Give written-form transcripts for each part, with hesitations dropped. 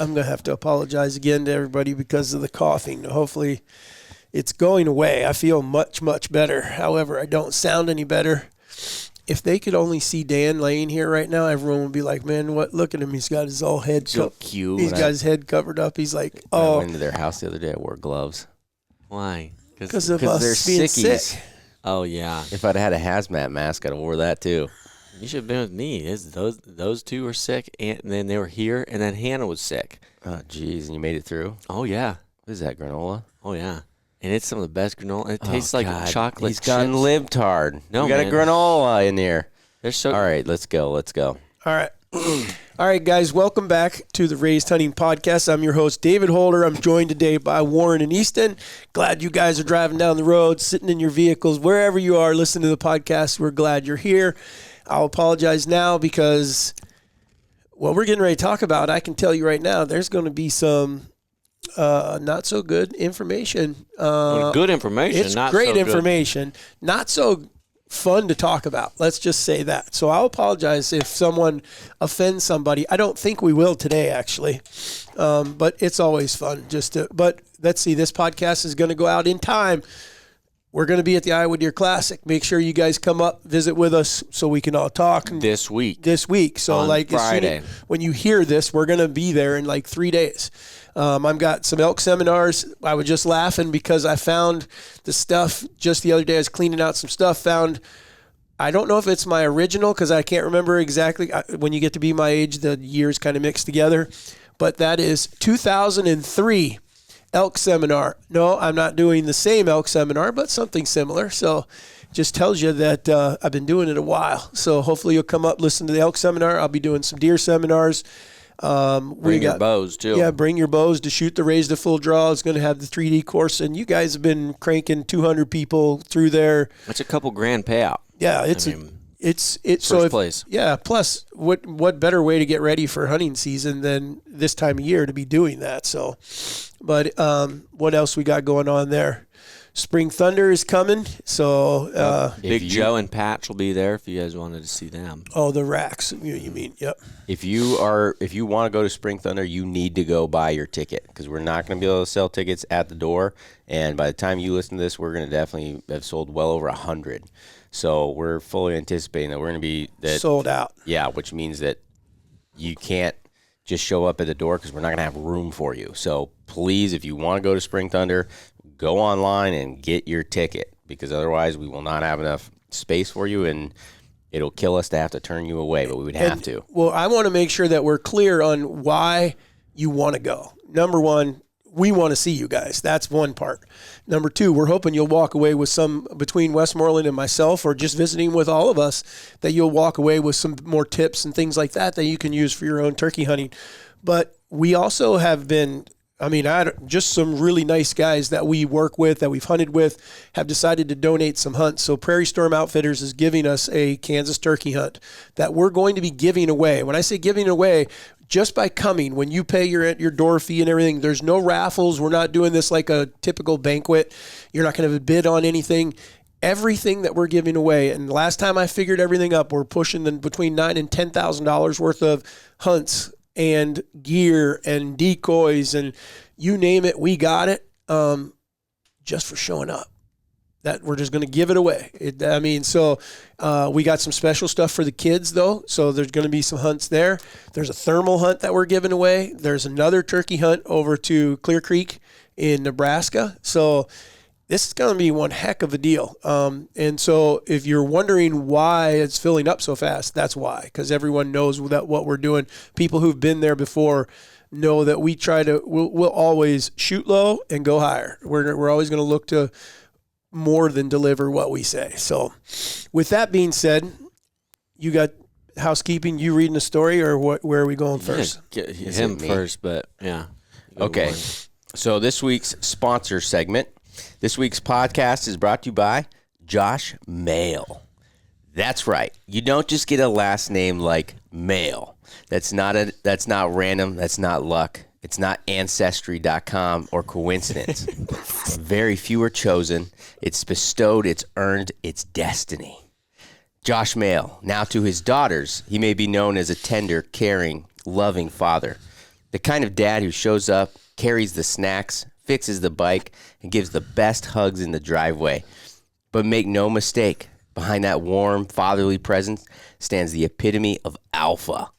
I'm going to have to apologize again to everybody because of the coughing. Hopefully it's going away. I feel much, much better. However, I don't sound any better. If they could only see Dan laying here right now, everyone would be like, man, what? Look at him. He's got his whole head so cute. He's got his head covered up. He's like, I went into their house the other day. I wore gloves. Why? Because of us they're being sickies. sick. Oh, yeah. If I'd had a hazmat mask, I'd have wore that too. You should have been with me. Those two were sick, and then they were here, and then Hannah was sick. Oh, geez. And you made it through? Oh, yeah. What is that, granola? Oh, yeah. And it's some of the best granola. It tastes like God. chocolate He's gone chips. lived hard. No, we got man. a granola in there. They're so All right, let's go. All right. All right, guys, welcome back to the Raised Hunting Podcast. I'm your host, David Holder. I'm joined today by Warren and Easton. Glad you guys are driving down the road, sitting in your vehicles, wherever you are listening to the podcast. We're glad you're here. I'll apologize now because what we're getting ready to talk about, I can tell you right now, there's going to be some not so good information. good information. It's not great so good. information. Not so fun to talk about. Let's just say that. So I'll apologize if someone offends somebody. I don't think we will today, actually. But it's always fun but let's see, this podcast is going to go out in time. We're going to be at the Iowa Deer Classic. Make sure you guys come up, visit with us so we can all talk. This week. So on like Friday. When you hear this, we're going to be there in like 3 days. I've got some elk seminars. I was just laughing because I found the stuff just the other day. I was cleaning out some stuff, I don't know if it's my original because I can't remember exactly. When you get to be my age, the years kind of mix together. But that is 2003 elk seminar. No, I'm not doing the same elk seminar, but something similar. So just tells you that I've been doing it a while. So hopefully you'll come up, listen to the elk seminar. I'll be doing some deer seminars. Bring your bows, too. Yeah, bring your bows to shoot the raise to full draw. It's going to have the 3D course, and you guys have been cranking 200 people through there. It's a couple grand payout. Yeah, it's first place. Yeah, plus what better way to get ready for hunting season than this time of year to be doing that? So, but what else we got going on there? Spring Thunder is coming, so Big Joe and Patch will be there if you guys wanted to see them. Oh, the racks. You mean? Yep. If you want to go to Spring Thunder, you need to go buy your ticket because we're not going to be able to sell tickets at the door. And by the time you listen to this, we're going to definitely have sold well over 100. So we're fully anticipating that we're going to be sold out. Yeah, which means that you can't just show up at the door because we're not going to have room for you. So please, if you want to go to Spring Thunder, go online and get your ticket because otherwise we will not have enough space for you and it'll kill us to have to turn you away, but we would have to. Well, I want to make sure that we're clear on why you want to go. Number one, we want to see you guys. That's one part. Number two, we're hoping you'll walk away with some, between Westmoreland and myself or just visiting with all of us, that you'll walk away with some more tips and things like that you can use for your own turkey hunting. But we also have been, just some really nice guys that we work with, that we've hunted with, have decided to donate some hunts. So Prairie Storm Outfitters is giving us a Kansas turkey hunt that we're going to be giving away. When I say giving away, just by coming, when you pay your door fee and everything, there's no raffles. We're not doing this like a typical banquet. You're not going to bid on anything. Everything that we're giving away, and last time I figured everything up, we're pushing between $9,000 and $10,000 worth of hunts and gear and decoys and you name it, we got it, just for showing up. That we're just going to give it away. We got some special stuff for the kids though. So there's going to be some hunts there. There's a thermal hunt that we're giving away. There's another turkey hunt over to Clear Creek in Nebraska. So this is going to be one heck of a deal. And so if you're wondering why it's filling up so fast, that's why, because everyone knows that what we're doing. People who've been there before know that we'll always shoot low and go higher. We're always going to look to more than deliver what we say. So with that being said, you got housekeeping, you reading the story, or where are we going first? Yeah, him first, but yeah. Okay. So this week's sponsor segment. This week's podcast is brought to you by Josh Mail. That's right. You don't just get a last name like Mail. That's not random. That's not luck. It's not Ancestry.com or coincidence. Very few are chosen. It's bestowed. It's earned. It's destiny. Josh Mail. Now to his daughters, he may be known as a tender, caring, loving father. The kind of dad who shows up, carries the snacks, fixes the bike, and gives the best hugs in the driveway. But make no mistake, behind that warm, fatherly presence stands the epitome of alpha.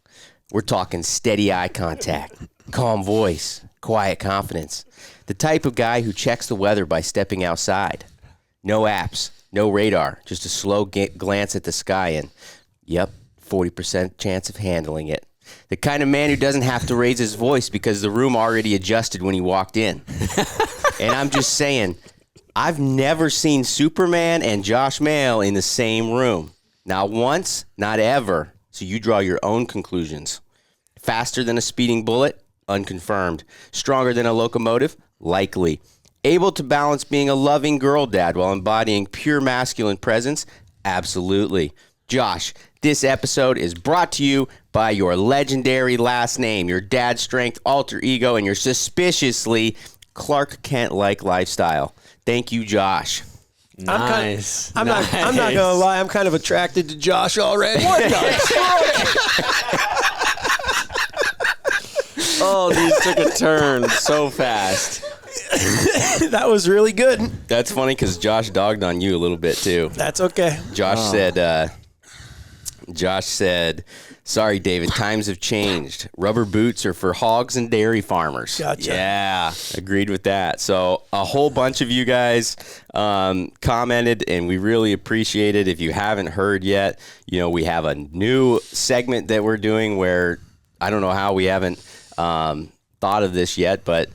We're talking steady eye contact, calm voice, quiet confidence. The type of guy who checks the weather by stepping outside. No apps, no radar, just a slow glance at the sky and, yep, 40% chance of handling it. The kind of man who doesn't have to raise his voice because the room already adjusted when he walked in. And I'm just saying, I've never seen Superman and Josh Mail in the same room. Not once, not ever. So you draw your own conclusions. Faster than a speeding bullet? Unconfirmed. Stronger than a locomotive? Likely. Able to balance being a loving girl dad while embodying pure masculine presence? Absolutely. Josh, this episode is brought to you by your legendary last name, your dad's strength, alter ego, and your suspiciously Clark Kent-like lifestyle. Thank you, Josh. Nice. I'm not gonna lie. I'm kind of attracted to Josh already. What Oh, these took a turn so fast. That was really good. That's funny because Josh dogged on you a little bit too. That's okay. Josh said, sorry, David, times have changed. Rubber boots are for hogs and dairy farmers. Gotcha. Yeah, agreed with that. So a whole bunch of you guys commented, and we really appreciate it. If you haven't heard yet, we have a new segment that we're doing where I don't know how we haven't thought of this yet, but,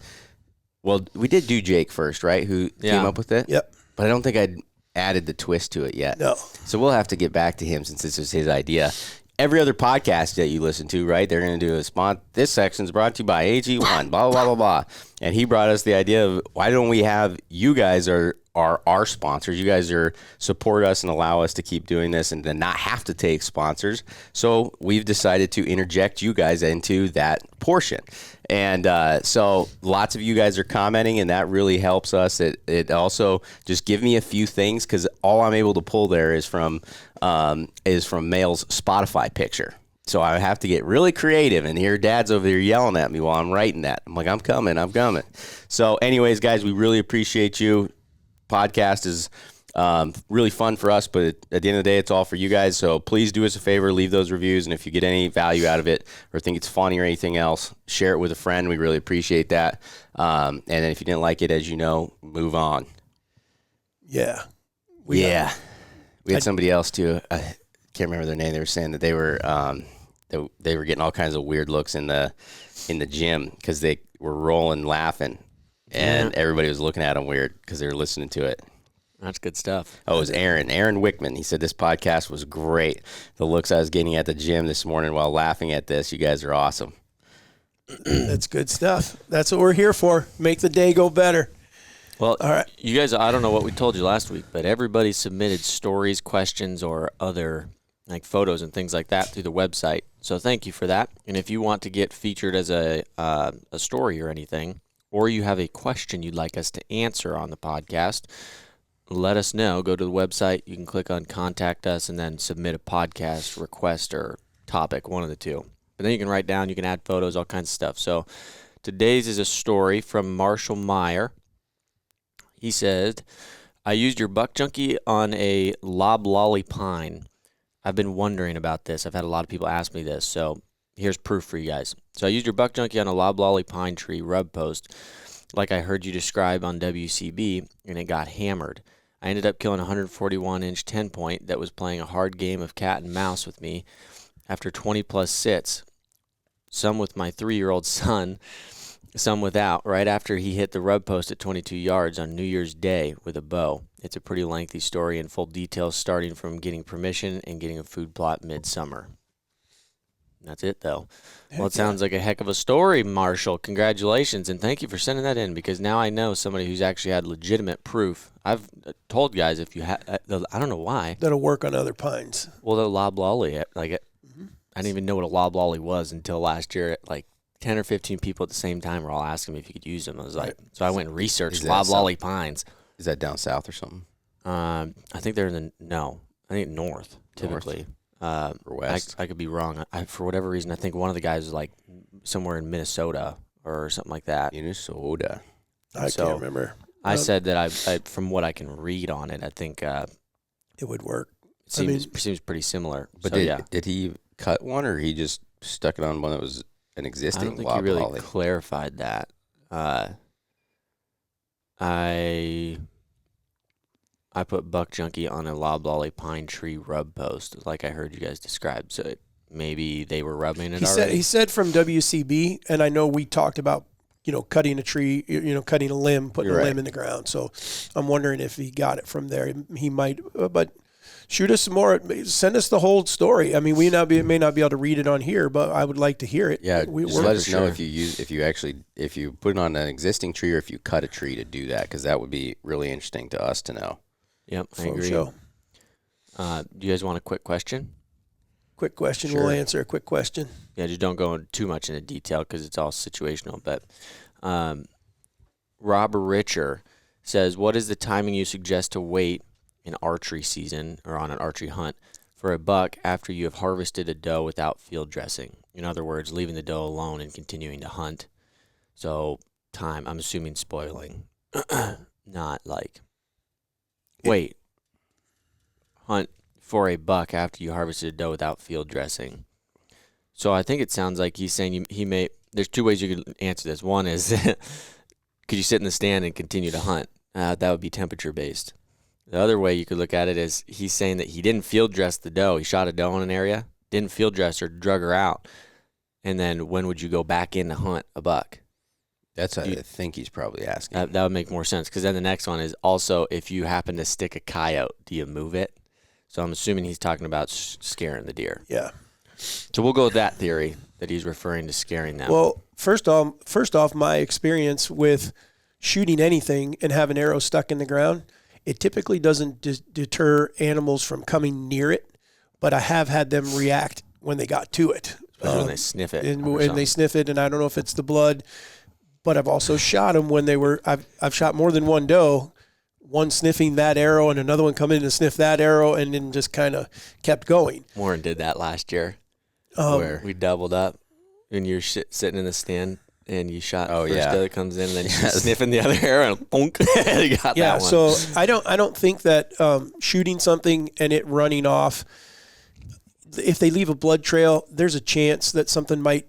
well, we did do Jake first, right, who came up with it? Yep. But I don't think I'd added the twist to it yet. No. So we'll have to get back to him since this was his idea. Every other podcast that you listen to, right, they're going to do a spot. This section's brought to you by AG1, blah, blah, blah, blah. And he brought us the idea of why don't we have you guys are our sponsors. You guys support us and allow us to keep doing this and then not have to take sponsors. So we've decided to interject you guys into that portion. And so lots of you guys are commenting, and that really helps us. It also just give me a few things because all I'm able to pull there is from Mail's Spotify picture. So I have to get really creative, and here Dad's over there yelling at me while I'm writing that. I'm like, I'm coming. So anyways, guys, we really appreciate you. Podcast is really fun for us, but at the end of the day, it's all for you guys. So please do us a favor, leave those reviews, and if you get any value out of it or think it's funny or anything else, share it with a friend. We really appreciate that. And then if you didn't like it, as you know, move on. Yeah. We had somebody else too. I can't remember their name. They were saying that they were getting all kinds of weird looks in the gym because they were rolling, laughing, and everybody was looking at them weird because they were listening to it. That's good stuff. Oh, it was Aaron Wickman. He said this podcast was great. The looks I was getting at the gym this morning while laughing at this. You guys are awesome. That's good stuff. That's what we're here for. Make the day go better. Well, all right. You guys, I don't know what we told you last week, but everybody submitted stories, questions, or other like photos and things like that through the website. So thank you for that. And if you want to get featured as a story or anything, or you have a question you'd like us to answer on the podcast, let us know. Go to the website. You can click on Contact Us and then submit a podcast request or topic, one of the two. But then you can write down, you can add photos, all kinds of stuff. So today's is a story from Marshall Meyer. He said, I used your Buck Junkie on a loblolly pine. I've been wondering about this. I've had a lot of people ask me this, so here's proof for you guys. So I used your Buck Junkie on a loblolly pine tree rub post like I heard you describe on WCB, and it got hammered. I ended up killing a 141-inch 10-point that was playing a hard game of cat and mouse with me after 20-plus sits, some with my 3-year-old son, some without, right after he hit the rub post at 22 yards on New Year's Day with a bow. It's a pretty lengthy story in full details, starting from getting permission and getting a food plot midsummer. That's it, though. Well, it sounds like a heck of a story, Marshall. Congratulations, and thank you for sending that in, because now I know somebody who's actually had legitimate proof. I've told guys if you have, I don't know why. That'll work on other pines. Well, the loblolly, I didn't even know what a loblolly was until last year. Like 10 or 15 people at the same time were all asking me if you could use them. I was like, so I went and researched loblolly pines. Is that down south or something? I think they're in I think north, typically. Or west. I could be wrong. For whatever reason, I think one of the guys was like somewhere in Minnesota or something like that. Minnesota. I So, can't remember. I said that I from what I can read on it, I think It would work. it seems pretty similar. But So, did he cut one, or he just stuck it on one that was an I existing don't think he really loblolly? clarified that. I put buck junkie on a loblolly pine tree rub post, like I heard you guys describe. So maybe they were rubbing it already. He said from WCB, and I know we talked about, cutting a tree, cutting a limb, putting You're a right. limb in the ground. So I'm wondering if he got it from there. He might, but shoot us some more. Send us the whole story. I mean, may not be able to read it on here, but I would like to hear it. Yeah, we're just let us for know sure. if you put it on an existing tree or if you cut a tree to do that, because that would be really interesting to us to know. Yep, I For agree. sure. Do you guys want a quick question? Quick question. Sure. We'll answer a quick question. Yeah, just don't go too much into detail because it's all situational. But Rob Richer says, what is the timing you suggest to wait in archery season or on an archery hunt for a buck after you have harvested a doe without field dressing? In other words, leaving the doe alone and continuing to hunt. So time, I'm assuming spoiling, not like wait. Hunt for a buck after you harvested a doe without field dressing. So I think it sounds like he's saying there's two ways you could answer this. One is, could you sit in the stand and continue to hunt? That would be temperature based. The other way you could look at it is he's saying that he didn't field dress the doe. He shot a doe in an area, didn't field dress her, drug her out. And then when would you go back in to hunt a buck? That's what I think he's probably asking. That would make more sense, because then the next one is also, if you happen to stick a coyote, do you move it? So I'm assuming he's talking about scaring the deer. Yeah. So we'll go with that theory, that he's referring to scaring them. Well, first off, my experience with shooting anything and have an arrow stuck in the ground, it typically doesn't deter animals from coming near it, but I have had them react when they got to it. Especially when they sniff it. And they sniff it, and I don't know if it's the blood, but I've also shot them when I've shot more than one doe, one sniffing that arrow and another one coming in to sniff that arrow, and then just kind of kept going. Warren did that last year, where we doubled up, and you're sitting in the stand, and you shot first doe that comes in, and then she's sniffing the other arrow, and bonk, you got that one. So I don't think that shooting something and it running off, if they leave a blood trail, there's a chance that something might,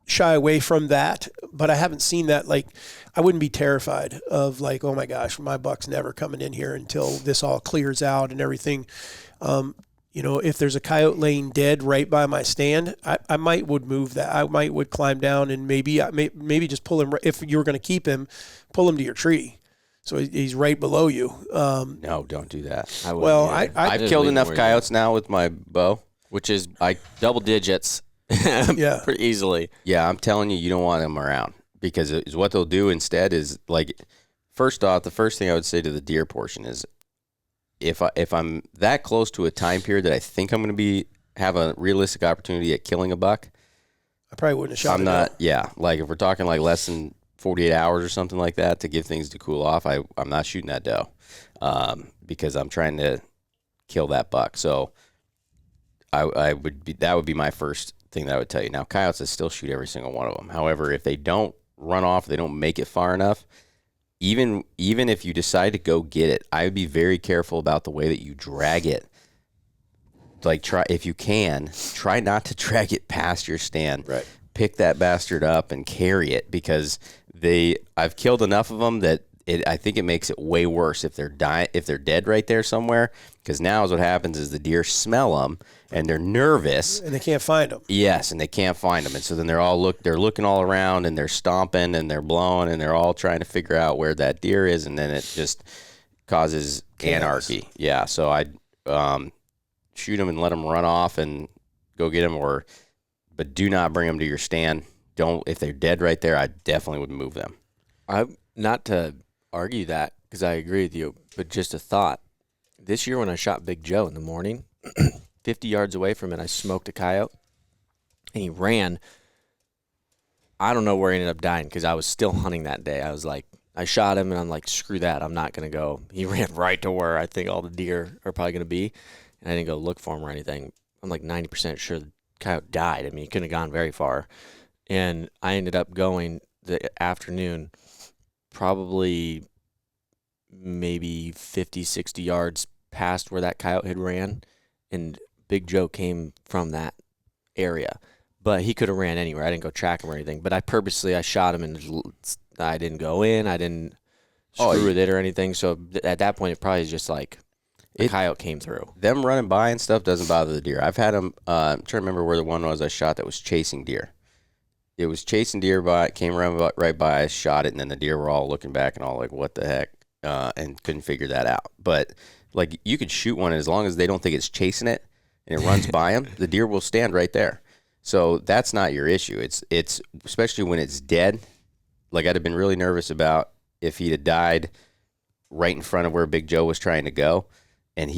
shy away from that. But I haven't seen that. Like, I wouldn't be terrified of like, oh my gosh, my buck's never coming in here until this all clears out and everything. If there's a coyote laying dead right by my stand, I would move that. I would climb down and maybe just pull him. If you were going to keep him, pull him to your tree, so he's right below you. No, don't do that. I've killed enough coyotes now with my bow, which is double digits. Yeah, pretty easily. Yeah, I'm telling you, you don't want them around, because what they'll do instead is, like, first off, the first thing I would say to the deer portion is, if I'm that close to a time period that I think I'm going to have a realistic opportunity at killing a buck, I probably wouldn't have shot. I'm not. Yeah, like if we're talking like less than 48 hours or something like that to give things to cool off, I'm not shooting that doe, because I'm trying to kill that buck. So that would be my first thing that I would tell you. Now, coyotes, I still shoot every single one of them. However, if they don't run off, they don't make it far enough, even if you decide to go get it, I would be very careful about the way that you drag it. Like, if you can, try not to drag it past your stand. Right. Pick that bastard up and carry it, because I've killed enough of them that I think it makes it way worse if they're dead right there somewhere, because now is what happens is the deer smell them and they're nervous and they can't find them. Yes, and they can't find them, and so then they're looking all around, and they're stomping and they're blowing, and they're all trying to figure out where that deer is, and then it just causes anarchy. Yeah, so I'd shoot them and let them run off and go get them, but do not bring them to your stand. If they're dead right there, I definitely would move them. Not to argue that, because I agree with you, but just a thought. This year when I shot Big Joe in the morning, 50 yards away from it, I smoked a coyote, and he ran. I don't know where he ended up dying, because I was still hunting that day. I was like, I shot him, and I'm like, screw that. I'm not going to go. He ran right to where I think all the deer are probably going to be. and I didn't go look for him or anything. I'm like 90% sure the coyote died. I mean, he couldn't have gone very far. And I ended up going the afternoon, probably maybe 50, 60 yards past where that coyote had ran, and Big Joe came from that area. But he could have ran anywhere. I didn't go track him or anything. But I shot him, and I didn't go in. I didn't screw with it or anything. So at that point, it probably is just like the coyote came through. Them running by and stuff doesn't bother the deer. I've had them. I'm trying to remember where the one was I shot that was chasing deer. It was chasing deer by. It came around right by. I shot it, and then the deer were all looking back and all like, "What the heck?" And couldn't figure that out. But like, you could shoot one, and as long as they don't think it's chasing it and it runs by them, the deer will stand right there. So that's not your issue. It's especially when it's dead. Like, I'd have been really nervous about if he'd have died right in front of where Big Joe was trying to go, and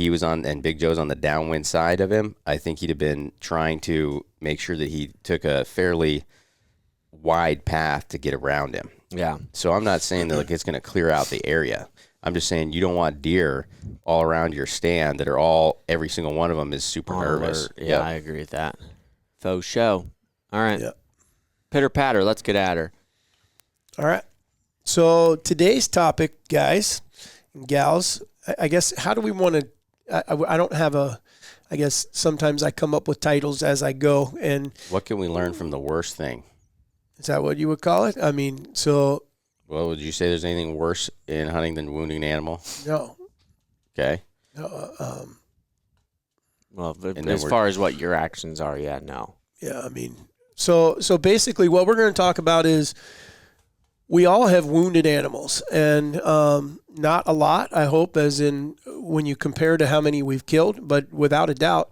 Big Joe's on the downwind side of him. I think he'd have been trying to make sure that he took a fairly wide path to get around him. Yeah. So I'm not saying that like it's going to clear out the area. I'm just saying you don't want deer all around your stand that are every single one of them is super nervous. Yeah, I agree with that. Faux show. All right. Yep. Pitter patter. Let's get at her. All right. So today's topic, guys and gals, I guess, how do we want to, I don't have I guess sometimes I come up with titles as I go. And what can we learn from the worst thing? Is that what you would call it? I mean, so. Well, would you say there's anything worse in hunting than wounding an animal? No. Okay. No. Well, as far as what your actions are, yeah, no. Yeah, I mean, so basically what we're going to talk about is we all have wounded animals, and not a lot, I hope, as in when you compare to how many we've killed, but without a doubt,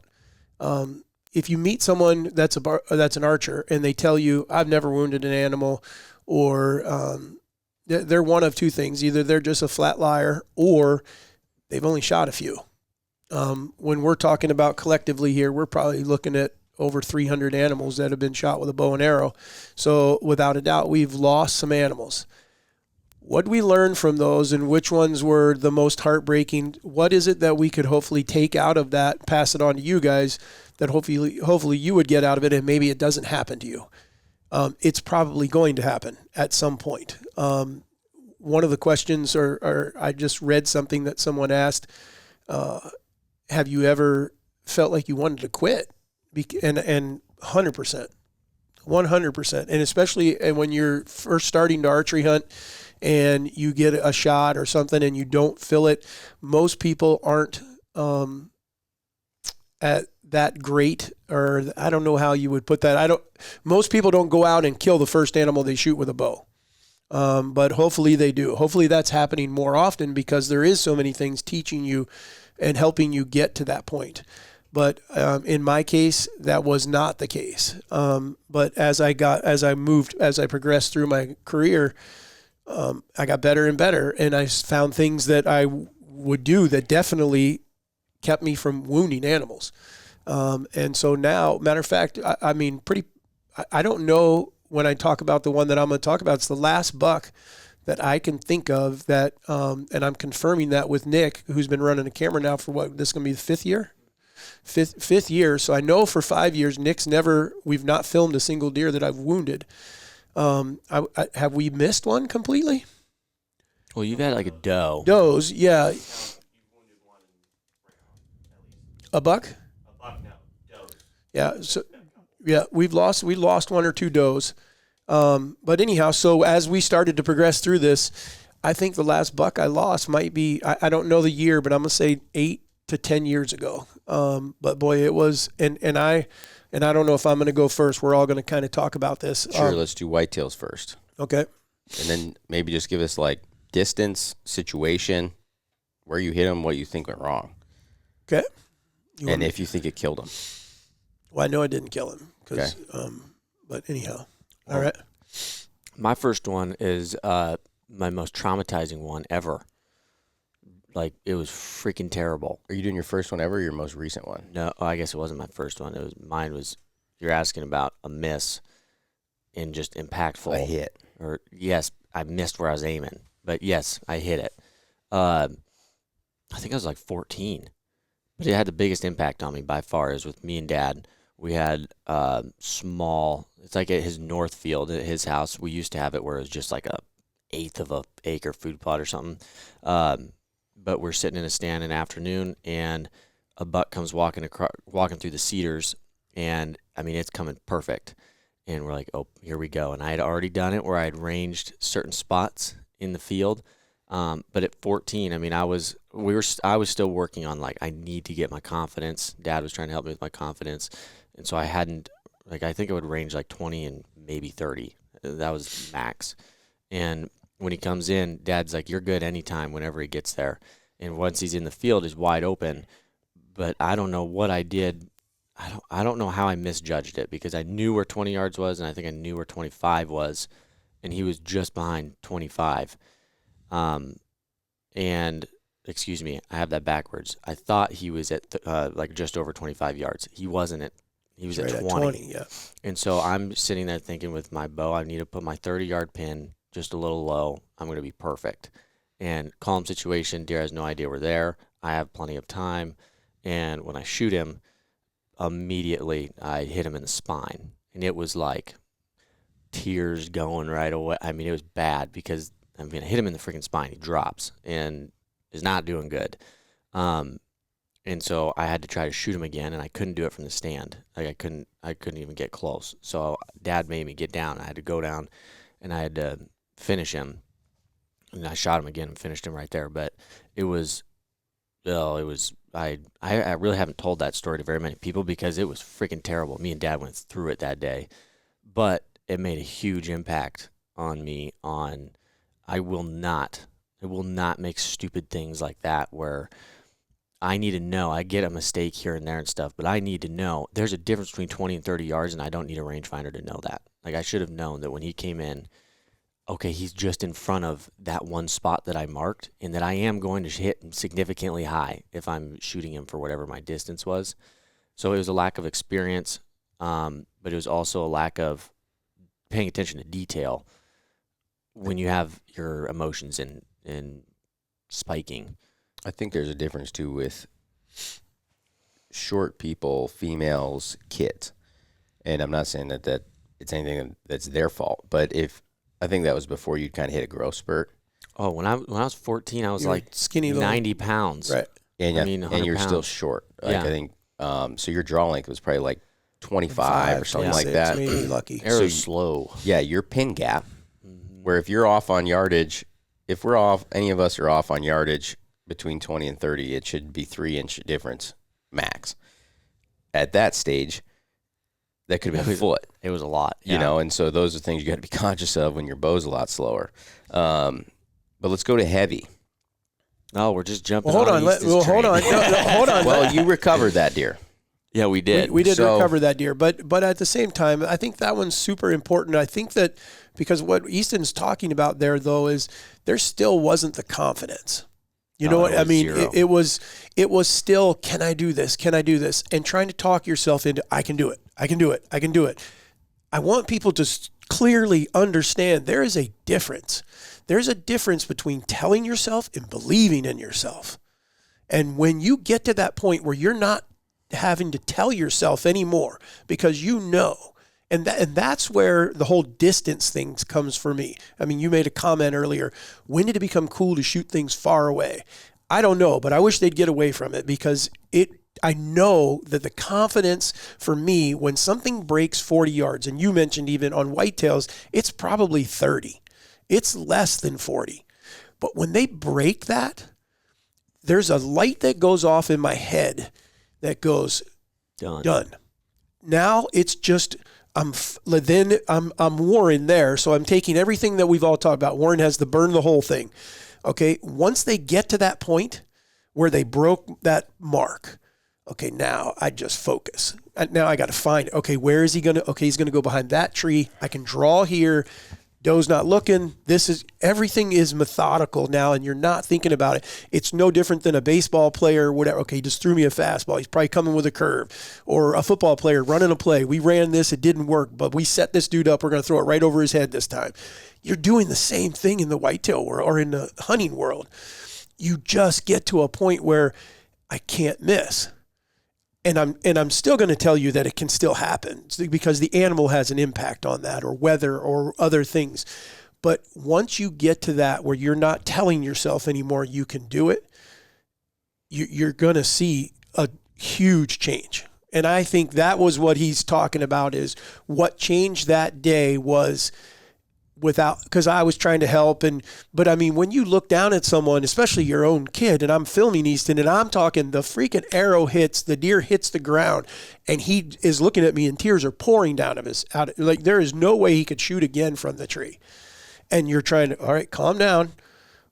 if you meet someone that's an archer and they tell you, I've never wounded an animal, or they're one of two things. Either they're just a flat liar or they've only shot a few. When we're talking about collectively here, we're probably looking at over 300 animals that have been shot with a bow and arrow. So without a doubt, we've lost some animals. What did we learn from those, and which ones were the most heartbreaking? What is it that we could hopefully take out of that, pass it on to you guys, that hopefully you would get out of it, and maybe it doesn't happen to you? It's probably going to happen at some point. One of the questions, or I just read something that someone asked, have you ever felt like you wanted to quit? And 100%, 100%. And especially when you're first starting to archery hunt and you get a shot or something and you don't fill it, most people aren't at that great, or I don't know how you would put that. Most people don't go out and kill the first animal they shoot with a bow. But hopefully they do. Hopefully that's happening more often, because there is so many things teaching you and helping you get to that point. But in my case, that was not the case. But as I progressed through my career, I got better and better, and I found things that I would do that definitely kept me from wounding animals. And so now, matter of fact, I don't know, when I talk about the one that I'm going to talk about, it's the last buck that I can think of that, and I'm confirming that with Nick, who's been running a camera now for this is going to be the fifth year. So I know for 5 years, we've not filmed a single deer that I've wounded. Have we missed one completely? Well, you've had like a doe. Does, yeah. A buck? A buck, no. Does. Yeah. So, yeah, we lost one or two does. But anyhow, so as we started to progress through this, I think the last buck I lost might be, I don't know the year, but I'm going to say 8 to 10 years ago. But boy, it was, and I don't know if I'm going to go first. We're all going to kind of talk about this. Sure, let's do whitetails first. Okay. And then maybe just give us like distance, situation, where you hit them, what you think went wrong. Okay. And if you think it killed him. Well, I know I didn't kill him. Okay. But anyhow. All right. My first one is my most traumatizing one ever. Like, it was freaking terrible. Are you doing your first one ever, or your most recent one? No, I guess it wasn't my first one. Mine was, you're asking about a miss and just impactful. A hit. Or, yes, I missed where I was aiming. But, yes, I hit it. I think I was like 14. But it had the biggest impact on me by far is with me and Dad. We had small, it's like at his north field at his house. We used to have it where it was just like a eighth of a acre food plot or something. But we're sitting in a stand in the afternoon, and a buck comes walking through the cedars, and I mean, it's coming perfect. And we're like, oh, here we go. And I had already done it where I had ranged certain spots in the field. But at 14, I mean, I was still working on, like, I need to get my confidence. Dad was trying to help me with my confidence. And so I hadn't, like, I think I would range like 20 and maybe 30. That was max. And when he comes in, Dad's like, you're good anytime whenever he gets there. And once he's in the field, he's wide open. But I don't know what I did. I don't know how I misjudged it, because I knew where 20 yards was, and I think I knew where 25 was, and he was just behind 25. And excuse me, I have that backwards. I thought he was at like just over 25 yards. He wasn't at. He was Right at 20. Yeah. And so I'm sitting there thinking with my bow, I need to put my 30-yard pin just a little low. I'm going to be perfect. And calm situation. Deer has no idea we're there. I have plenty of time. And when I shoot him, immediately I hit him in the spine, and it was like tears going right away. I mean, it was bad because I hit him in the freaking spine. He drops and is not doing good. And so I had to try to shoot him again, and I couldn't do it from the stand. Like I couldn't even get close. So Dad made me get down. I had to go down, and I had to finish him. And I shot him again and finished him right there. But I really haven't told that story to very many people because it was freaking terrible. Me and Dad went through it that day, but it made a huge impact on me. I will not make stupid things like that where I need to know. I get a mistake here and there and stuff, but I need to know there's a difference between 20 and 30 yards, and I don't need a rangefinder to know that. Like, I should have known that when he came in, okay, he's just in front of that one spot that I marked, and that I am going to hit him significantly high if I'm shooting him for whatever my distance was. So it was a lack of experience, but it was also a lack of paying attention to detail when you have your emotions in spiking. I think there's a difference, too, with short people, females, kids. And I'm not saying that it's anything that's their fault, but I think that was before you kind of hit a growth spurt. Oh, when I was 14, I was You're like skinny 90 pounds. Right. And, I mean, and you're 100 still pounds. short. Like, Yeah. I think so your draw length was probably like 25 or something like 26, that. Maybe lucky. Arrow's slow. Yeah, your pin gap, where if you're off on yardage, if we're off, any of us are off on yardage between 20 and 30, it should be 3-inch difference max. At that stage, that could have been a foot. It was a lot. You know, and so those are things you got to be conscious of when your bow's a lot slower. But let's go to heavy. No, we're just jumping. Well, hold on. Easton's Hold on. train. No, hold on. Well, you recovered that deer. Yeah, we did. We did So- recover that deer, but at the same time, I think that one's super important. I think that because what Easton's talking about there, though, is there still wasn't the confidence. You know what I mean? It was still, can I do this? Can I do this? And trying to talk yourself into, I can do it. I can do it. I can do it. I want people to clearly understand there is a difference. There's a difference between telling yourself and believing in yourself. And when you get to that point where you're not having to tell yourself anymore because you know, and that's where the whole distance thing comes for me. I mean, you made a comment earlier. When did it become cool to shoot things far away? I don't know, but I wish they'd get away from it because I know that the confidence for me, when something breaks 40 yards, and you mentioned even on whitetails, it's probably 30. It's less than 40. But when they break that, there's a light that goes off in my head that goes, done. Now it's just, I'm Warren there, so I'm taking everything that we've all talked about. Warren has to burn the whole thing. Okay, once they get to that point where they broke that mark, okay, now I just focus. Now I got to find, okay, where is he going to, okay, he's going to go behind that tree. I can draw here. Doe's not looking. Everything is methodical now, and you're not thinking about it. It's no different than a baseball player or whatever. Okay, he just threw me a fastball. He's probably coming with a curve. Or a football player running a play. We ran this. It didn't work, but we set this dude up. We're going to throw it right over his head this time. You're doing the same thing in the whitetail world or in the hunting world. You just get to a point where I can't miss. And I'm still going to tell you that it can still happen because the animal has an impact on that, or weather or other things. But once you get to that where you're not telling yourself anymore you can do it, you're going to see a huge change. And I think that was what he's talking about, is what changed that day was because I was trying to help. But I mean, when you look down at someone, especially your own kid, and I'm filming Easton, and I'm talking, the freaking arrow hits, the deer hits the ground, and he is looking at me and tears are pouring down of his, like there is no way he could shoot again from the tree. And you're trying to, all right, calm down.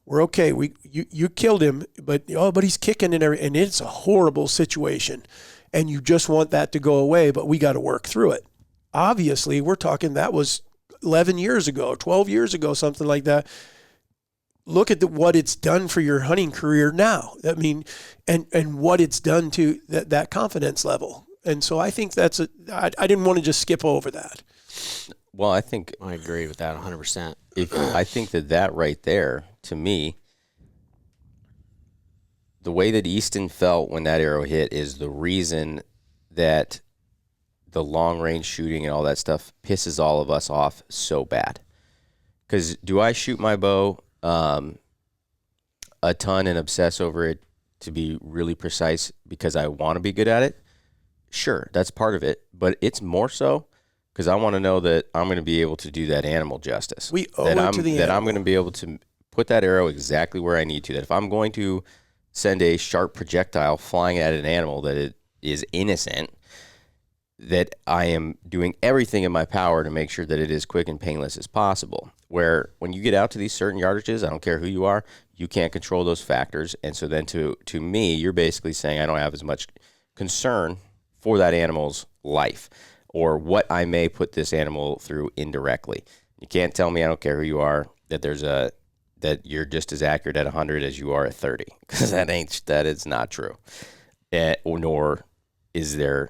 We're okay. You killed him, but he's kicking and everything, and it's a horrible situation. And you just want that to go away, but we got to work through it. Obviously, we're talking that was 11 years ago, 12 years ago, something like that. Look at what it's done for your hunting career now. I mean, and what it's done to that confidence level. And so I think I didn't want to just skip over that. Well, I think I agree with that 100%. I think that right there, to me, the way that Easton felt when that arrow hit is the reason that the long range shooting and all that stuff pisses all of us off so bad. Because do I shoot my bow a ton and obsess over it to be really precise because I want to be good at it? Sure, that's part of it. But it's more so because I want to know that I'm going to be able to do that animal justice. We owe it to the animal. That I'm going to be able to put that arrow exactly where I need to. That if I'm going to send a sharp projectile flying at an animal that it is innocent, that I am doing everything in my power to make sure that it is quick and painless as possible. Where when you get out to these certain yardages, I don't care who you are, you can't control those factors. And so then to me, you're basically saying I don't have as much concern for that animal's life or what I may put this animal through indirectly. You can't tell me, I don't care who you are, that you're just as accurate at 100 as you are at 30, because that is not true. Nor is there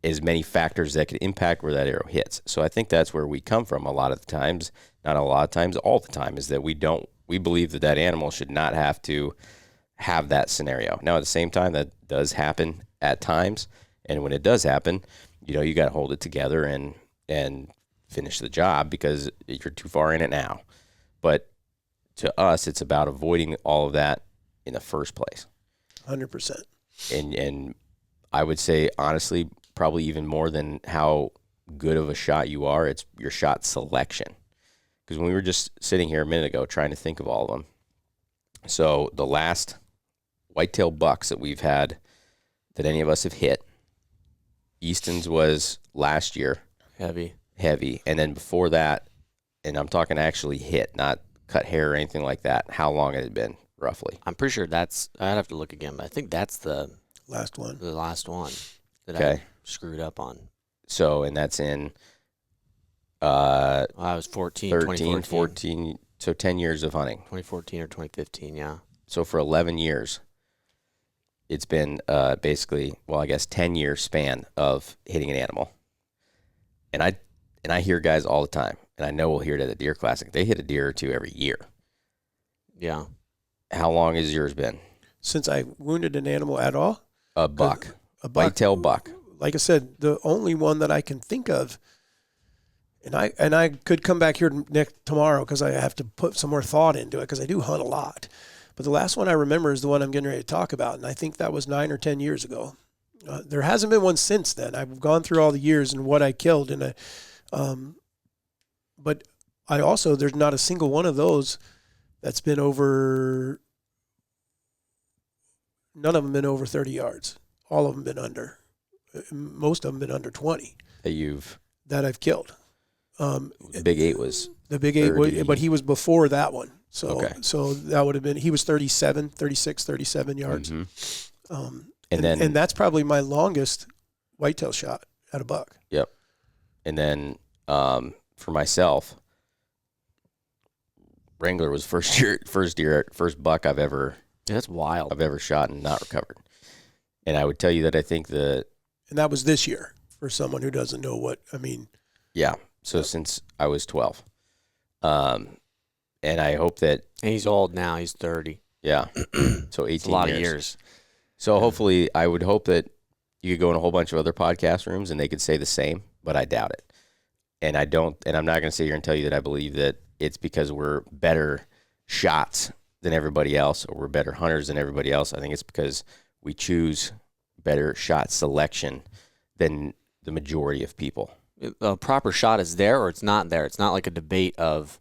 as many factors that could impact where that arrow hits. So I think that's where we come from a lot of the times, not a lot of times, all the time, is that we believe that animal should not have to have that scenario. Now, at the same time, that does happen at times. And when it does happen, you got to hold it together and finish the job because you're too far in it now. But to us, it's about avoiding all of that in the first place. 100%. And I would say, honestly, probably even more than how good of a shot you are, it's your shot selection. Because when we were just sitting here a minute ago trying to think of all of them, so the last whitetail bucks that we've had that any of us have hit, Easton's was last year. Heavy. And then before that, and I'm talking actually hit, not cut hair or anything like that, how long it had been, roughly? I'm pretty sure I'd have to look again, but I think that's the last one. The last one that I screwed up on. So, and that's in I was 14, 13, 14, so 10 years of hunting. 2014 or 2015, yeah. So for 11 years, it's been basically, well, I guess 10-year span of hitting an animal. And I hear guys all the time, and I know we'll hear it at the Deer Classic, they hit a deer or two every year. Yeah. How long has yours been? Since I wounded an animal at all? A buck. A buck. Whitetail buck. Like I said, the only one that I can think of, and I could come back here tomorrow because I have to put some more thought into it because I do hunt a lot. But the last one I remember is the one I'm getting ready to talk about, and I think that was 9 or 10 years ago. There hasn't been one since then. I've gone through all the years and what I killed, but I also, there's not a single one of those that's been over. None of them been over 30 yards. All of them been under. Most of them been under 20. That I've killed. The Big 8 was the Big 8, but he was before that one. So okay. So that would have been, he was 36, 37 yards. Mm-hmm. And that's probably my longest whitetail shot at a buck. Yep. And then for myself, Wrangler was first buck I've ever. That's wild. I've ever shot and not recovered. And I would tell you that I think and that was this year for someone who doesn't know what I mean. Yeah. So since I was 12, and I hope that. And he's old now. He's 30. Yeah. So 18 It's a lot of years. So hopefully, I would hope that you could go in a whole bunch of other podcast rooms and they could say the same, but I doubt it. And I'm not going to sit here and tell you that I believe that it's because we're better shots than everybody else or we're better hunters than everybody else. I think it's because we choose better shot selection than the majority of people. A proper shot is there or it's not there. It's not like a debate of,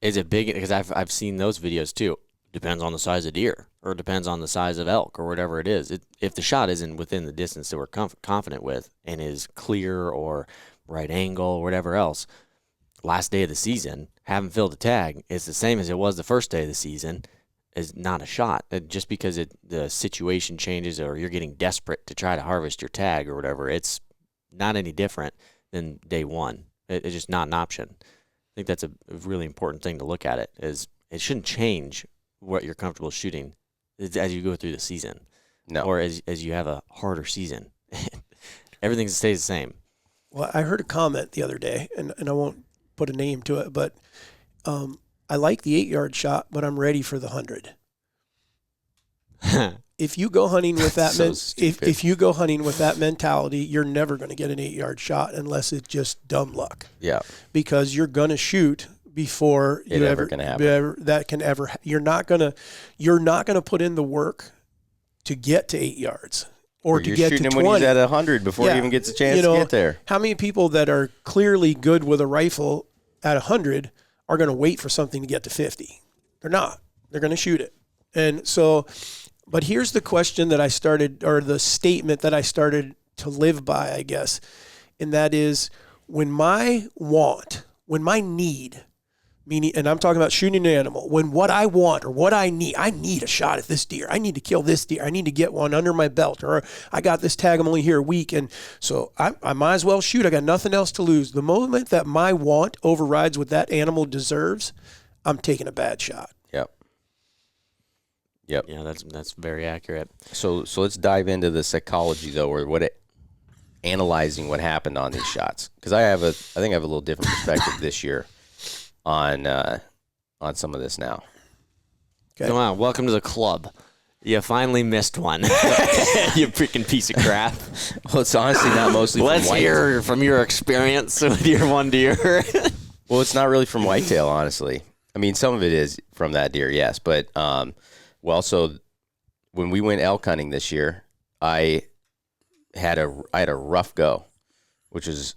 is it big? Because I've seen those videos too. Depends on the size of deer or depends on the size of elk or whatever it is. If the shot isn't within the distance that we're confident with and is clear or right angle or whatever else, last day of the season, haven't filled a tag, it's the same as it was the first day of the season, is not a shot. Just because the situation changes or you're getting desperate to try to harvest your tag or whatever, it's not any different than day one. It's just not an option. I think that's a really important thing to look at it, is it shouldn't change what you're comfortable shooting as you go through the season. No. Or as you have a harder season. Everything stays the same. Well, I heard a comment the other day, and I won't put a name to it, but I like the 8-yard shot, but I'm ready for the 100. If you go hunting with that, if you go hunting with that mentality, you're never going to get an 8-yard shot unless it's just dumb luck. Yeah, because you're going to shoot before it ever can happen. You're not gonna put in the work to get to 8 yards. Or to get to 20. When he's at 100 before he even gets a chance to get there. How many people that are clearly good with a rifle at 100 are going to wait for something to get to 50? They're not. They're going to shoot it. And so, but here's the question that I started, or the statement that I started to live by, I guess, and that is, when my need, meaning, and I'm talking about shooting an animal, when what I want or what I need a shot at this deer. I need to kill this deer. I need to get one under my belt, or I got this tag, I'm only here a week, and so I might as well shoot. I got nothing else to lose. The moment that my want overrides what that animal deserves, I'm taking a bad shot. Yep. Yeah, that's very accurate. So let's dive into the psychology though, or analyzing what happened on these shots, because I think I have a little different perspective this year on some of this now. Okay. Come on, welcome to the club. You finally missed one. You freaking piece of crap. Well, it's honestly not mostly Let's from hear from your experience with your one deer. Well, it's not really from whitetail, honestly. I mean, some of it is from that deer, yes. But, so when we went elk hunting this year, I had a rough go, which is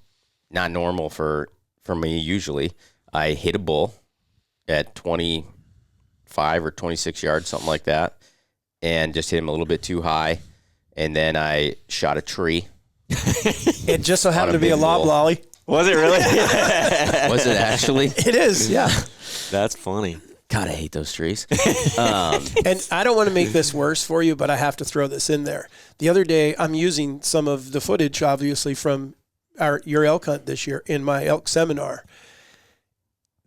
not normal for me usually. I hit a bull at 25 or 26 yards, something like that, and just hit him a little bit too high. And then I shot a tree. It just so happened to be a loblolly. Was it really? Was it actually? It is, yeah. That's funny. God, I hate those trees. And I don't want to make this worse for you, but I have to throw this in there. The other day, I'm using some of the footage, obviously, from your elk hunt this year in my elk seminar.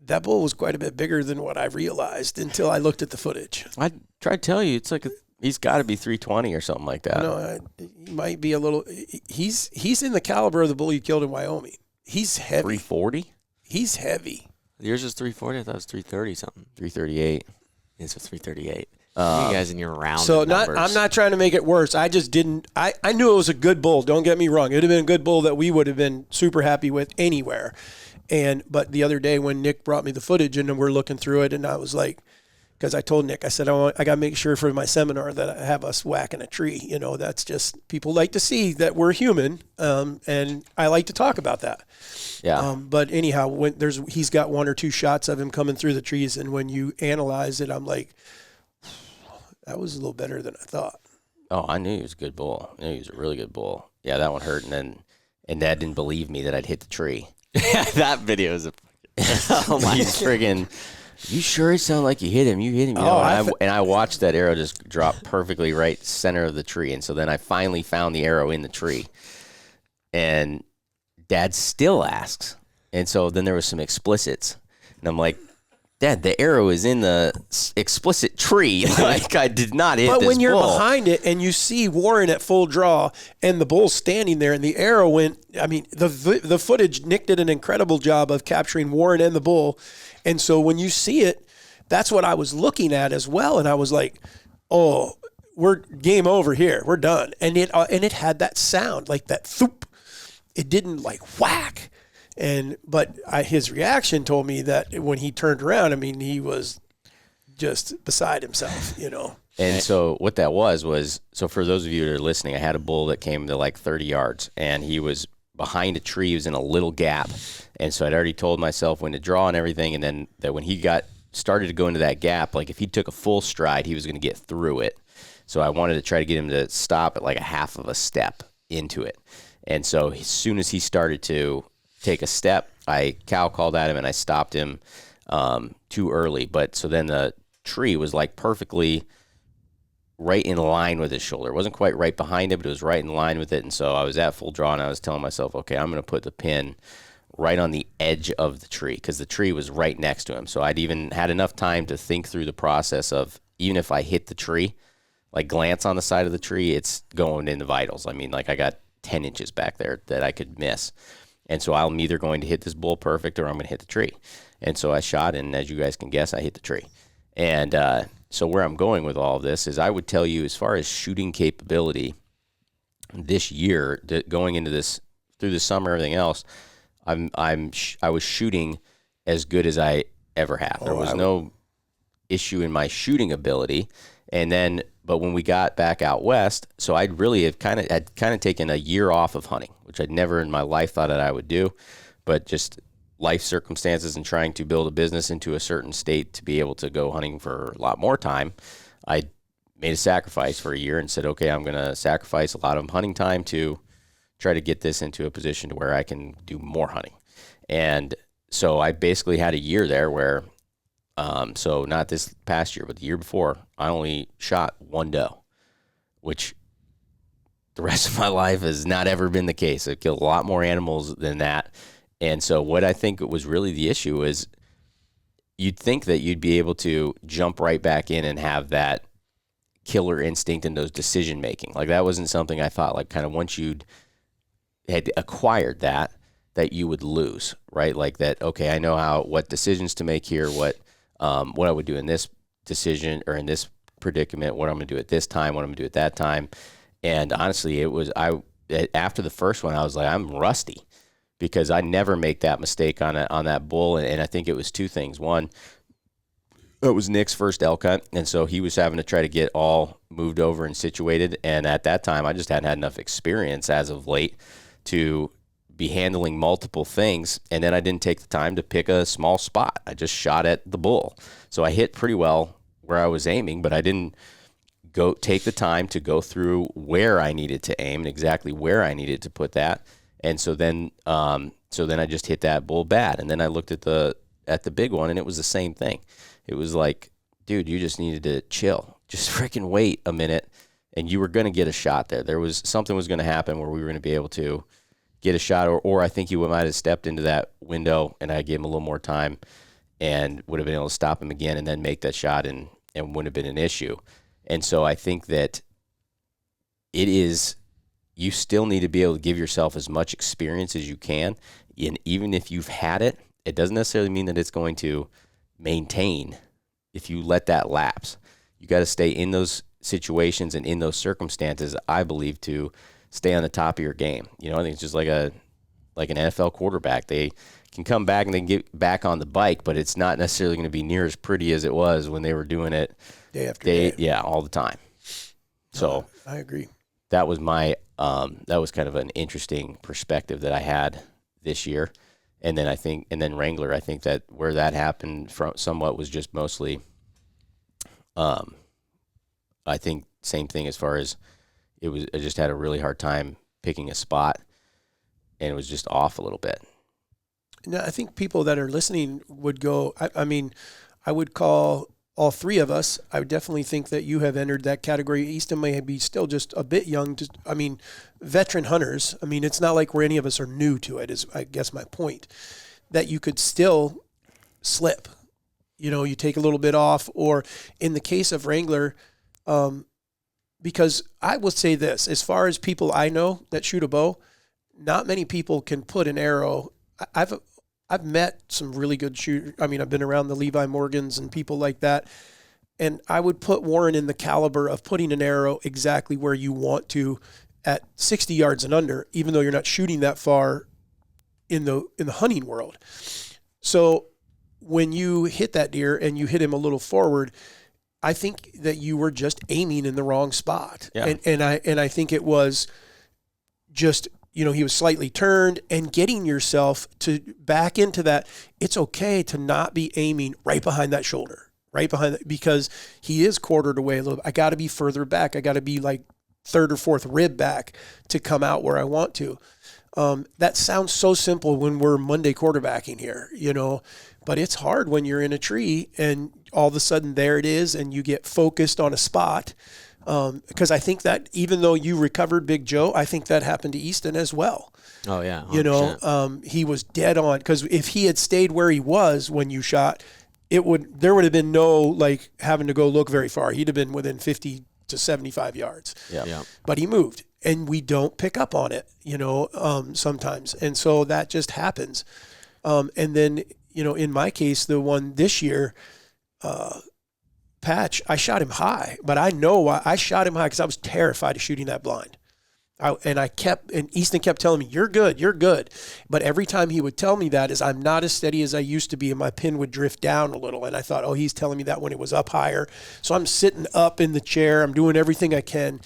That bull was quite a bit bigger than what I realized until I looked at the footage. I tried to tell you, it's like he's got to be 320 or something like that. No, he might be a little. He's in the caliber of the bull you killed in Wyoming. He's heavy. 340? He's heavy. Yours was 340. I thought it was 330 something. 338. It's 338. You guys in your round. So numbers. I'm not trying to make it worse. I just didn't. I knew it was a good bull. Don't get me wrong. It would have been a good bull that we would have been super happy with anywhere. But the other day when Nick brought me the footage and we're looking through it, and I was like, because I told Nick, I said, I got to make sure for my seminar that I have us whacking a tree. You know, that's just, people like to see that we're human, and I like to talk about that. Yeah. But anyhow, when he's got one or two shots of him coming through the trees, and when you analyze it, I'm like, that was a little better than I thought. Oh, I knew he was a good bull. I knew he was a really good bull. Yeah, that one hurt, and Dad didn't believe me that I'd hit the tree. That video is oh my friggin'. You sure it sounded like you hit him? You hit him. You know? And I watched that arrow just drop perfectly right center of the tree. And so then I finally found the arrow in the tree. And Dad still asks. And so then there was some explicits. And I'm like, Dad, the arrow is in the explicit tree. Like, I did not hit this bull. But when you're behind it and you see Warren at full draw and the bull's standing there and the arrow went, I mean, the footage, Nick did an incredible job of capturing Warren and the bull. And so when you see it, that's what I was looking at as well. And I was like, oh, we're game over here. We're done. And it had that sound, like that thoop. It didn't like whack. But his reaction told me that when he turned around, I mean, he was just beside himself, you know. And so what that was so for those of you that are listening, I had a bull that came to like 30 yards, and he was behind a tree. He was in a little gap. And so I'd already told myself when to draw and everything, and then that when he started to go into that gap, like if he took a full stride, he was going to get through it. So I wanted to try to get him to stop at like a half of a step into it. And so as soon as he started to take a step, I cow called at him and I stopped him too early. But so then the tree was like perfectly right in line with his shoulder. It wasn't quite right behind it, but it was right in line with it. And so I was at full draw, and I was telling myself, okay, I'm going to put the pin right on the edge of the tree, because the tree was right next to him. So I'd even had enough time to think through the process of, even if I hit the tree, like glance on the side of the tree, it's going in the vitals. I mean, like I got 10 inches back there that I could miss. And so I'm either going to hit this bull perfect or I'm going to hit the tree. And so I shot, and as you guys can guess, I hit the tree. And so where I'm going with all of this is, I would tell you, as far as shooting capability this year, going into this, through the summer, everything else, I was shooting as good as I ever have. There was no issue in my shooting ability. And then, but when we got back out west, so I'd really have kind of taken a year off of hunting, which I'd never in my life thought that I would do, but just life circumstances and trying to build a business into a certain state to be able to go hunting for a lot more time, I made a sacrifice for a year and said, okay, I'm going to sacrifice a lot of hunting time to try to get this into a position to where I can do more hunting. And so I basically had a year there where, so not this past year, but the year before, I only shot one doe, which the rest of my life has not ever been the case. I've killed a lot more animals than that. And so what I think was really the issue is, you'd think that you'd be able to jump right back in and have that killer instinct and those decision making. Like that wasn't something I thought, like kind of once had acquired that you would lose, right? Like that, okay, I know what decisions to make here, what I would do in this decision or in this predicament, what I'm going to do at this time, what I'm going to do at that time. And honestly, after the first one, I was like, I'm rusty, because I never make that mistake on that bull. And I think it was two things. One, it was Nick's first elk hunt, and so he was having to try to get all moved over and situated. And at that time, I just hadn't had enough experience as of late to be handling multiple things. And then I didn't take the time to pick a small spot. I just shot at the bull. So I hit pretty well where I was aiming, but I didn't take the time to go through where I needed to aim and exactly where I needed to put that. And so then I just hit that bull bad. And then I looked at the big one, and it was the same thing. It was like, dude, you just needed to chill. Just freaking wait a minute, and you were going to get a shot there. Something was going to happen where we were going to be able to get a shot, or I think you might have stepped into that window, and I gave him a little more time and would have been able to stop him again and then make that shot, and wouldn't have been an issue. And so I think that you still need to be able to give yourself as much experience as you can. And even if you've had it, it doesn't necessarily mean that it's going to maintain if you let that lapse. You got to stay in those situations and in those circumstances, I believe, to stay on the top of your game. You know, I think it's just like an NFL quarterback. They can come back and they can get back on the bike, but it's not necessarily going to be near as pretty as it was when they were doing it day after day. Yeah, all the time. So I agree. That was that was kind of an interesting perspective that I had this year. And then Wrangler, I think that where that happened from somewhat was just mostly, I think same thing as far as I just had a really hard time picking a spot, and it was just off a little bit. No, I think people that are listening would go, I would call all three of us. I would definitely think that you have entered that category. Easton may be still just a bit young. Veteran hunters. It's not like any of us are new to it, is I guess my point. That you could still slip. You take a little bit off, or in the case of Wrangler, because I will say this, as far as people I know that shoot a bow, not many people can put an arrow. I've met some really good shooters. I've been around the Levi Morgans and people like that. And I would put Warren in the caliber of putting an arrow exactly where you want to at 60 yards and under, even though you're not shooting that far in the hunting world. So when you hit that deer and you hit him a little forward, I think that you were just aiming in the wrong spot. Yeah. And I think it was just, he was slightly turned, and getting yourself to back into that. It's okay to not be aiming right behind that shoulder, right behind that, because he is quartered away a little bit. I got to be further back. I got to be like third or fourth rib back to come out where I want to. That sounds so simple when we're Monday quarterbacking here, but it's hard when you're in a tree and all of a sudden there it is and you get focused on a spot. Because I think that even though you recovered Big Joe, I think that happened to Easton as well. Oh, yeah. 100%. He was dead on, because if he had stayed where he was when you shot, there would have been no like having to go look very far. He'd have been within 50 to 75 yards. Yeah. But he moved, and we don't pick up on it, sometimes. And so that just happens. And then, in my case, the one this year, Patch, I shot him high, but I know why I shot him high, because I was terrified of shooting that blind. And Easton kept telling me, you're good. But every time he would tell me that, is I'm not as steady as I used to be, and my pin would drift down a little. And I thought, he's telling me that when it was up higher. So I'm sitting up in the chair. I'm doing everything I can.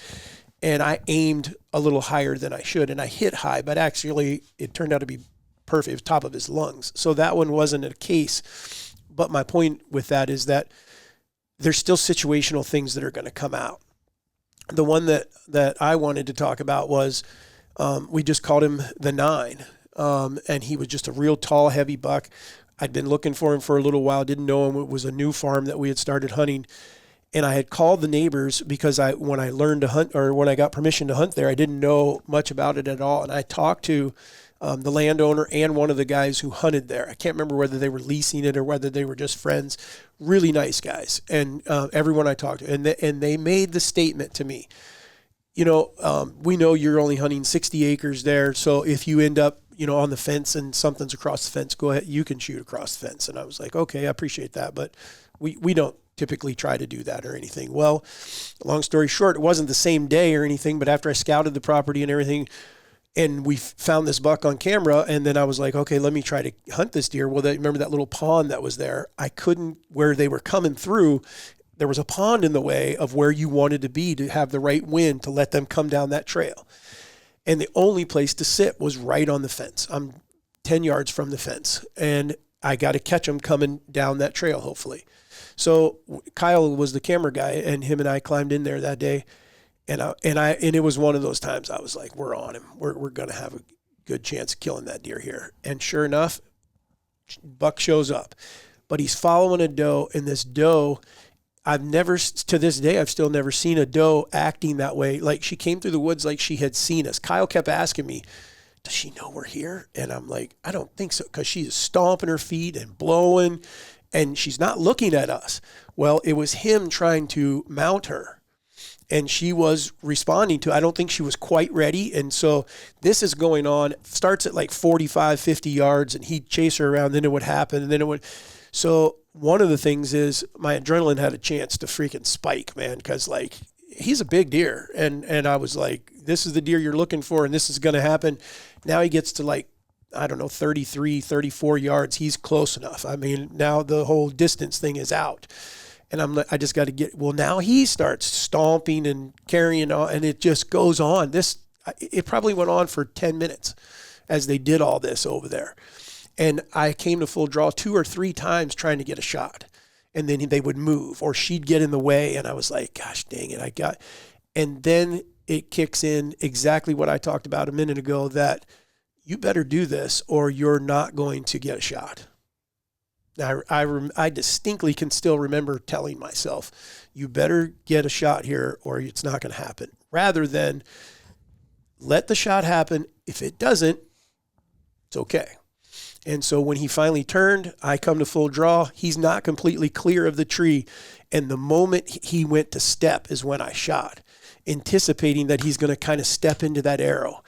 And I aimed a little higher than I should. And I hit high, but actually it turned out to be perfect. It was top of his lungs. So that one wasn't a case. But my point with that is that there's still situational things that are going to come out. The one that I wanted to talk about was we just called him the 9, and he was just a real tall, heavy buck. I'd been looking for him for a little while, didn't know him. It was a new farm that we had started hunting, and I had called the neighbors because when I learned to hunt, or when I got permission to hunt there, I didn't know much about it at all. And I talked to the landowner and one of the guys who hunted there. I can't remember whether they were leasing it or whether they were just friends. Really nice guys. And everyone I talked to, and they made the statement to me, we know you're only hunting 60 acres there. So if you end up, on the fence and something's across the fence, go ahead, you can shoot across the fence. And I was like, okay, I appreciate that. But we don't typically try to do that or anything. Well, long story short, it wasn't the same day or anything, but after I scouted the property and everything, and we found this buck on camera, and then I was like, okay, let me try to hunt this deer. Well, remember that little pond that was there? I couldn't, where they were coming through, there was a pond in the way of where you wanted to be to have the right wind to let them come down that trail. And the only place to sit was right on the fence. I'm 10 yards from the fence, and I got to catch them coming down that trail, hopefully. So Kyle was the camera guy, and him and I climbed in there that day. And it was one of those times I was like, we're on him. We're going to have a good chance of killing that deer here. And sure enough, buck shows up. But he's following a doe, and this doe, to this day, I've still never seen a doe acting that way. Like, she came through the woods like she had seen us. Kyle kept asking me, does she know we're here? And I'm like, I don't think so, because she's stomping her feet and blowing, and she's not looking at us. Well, it was him trying to mount her. And she was responding to, I don't think she was quite ready. And so this is going on, starts at like 45, 50 yards, and he'd chase her around, then it would happen, and then it would. So one of the things is my adrenaline had a chance to freaking spike, man, because like he's a big deer. And I was like, this is the deer you're looking for, and this is going to happen. Now he gets to like, I don't know, 33, 34 yards. He's close enough. I mean, now the whole distance thing is out. And I just got to now he starts stomping and carrying on, and it just goes on. It probably went on for 10 minutes as they did all this over there. And I came to full draw 2 or 3 times trying to get a shot, and then they would move or she'd get in the way. And I was like, gosh, dang it. And then it kicks in exactly what I talked about a minute ago, that you better do this or you're not going to get a shot. I distinctly can still remember telling myself, you better get a shot here or it's not going to happen, rather than let the shot happen. If it doesn't, it's okay. And so when he finally turned, I come to full draw. He's not completely clear of the tree. And the moment he went to step is when I shot, anticipating that he's going to kind of step into that arrow.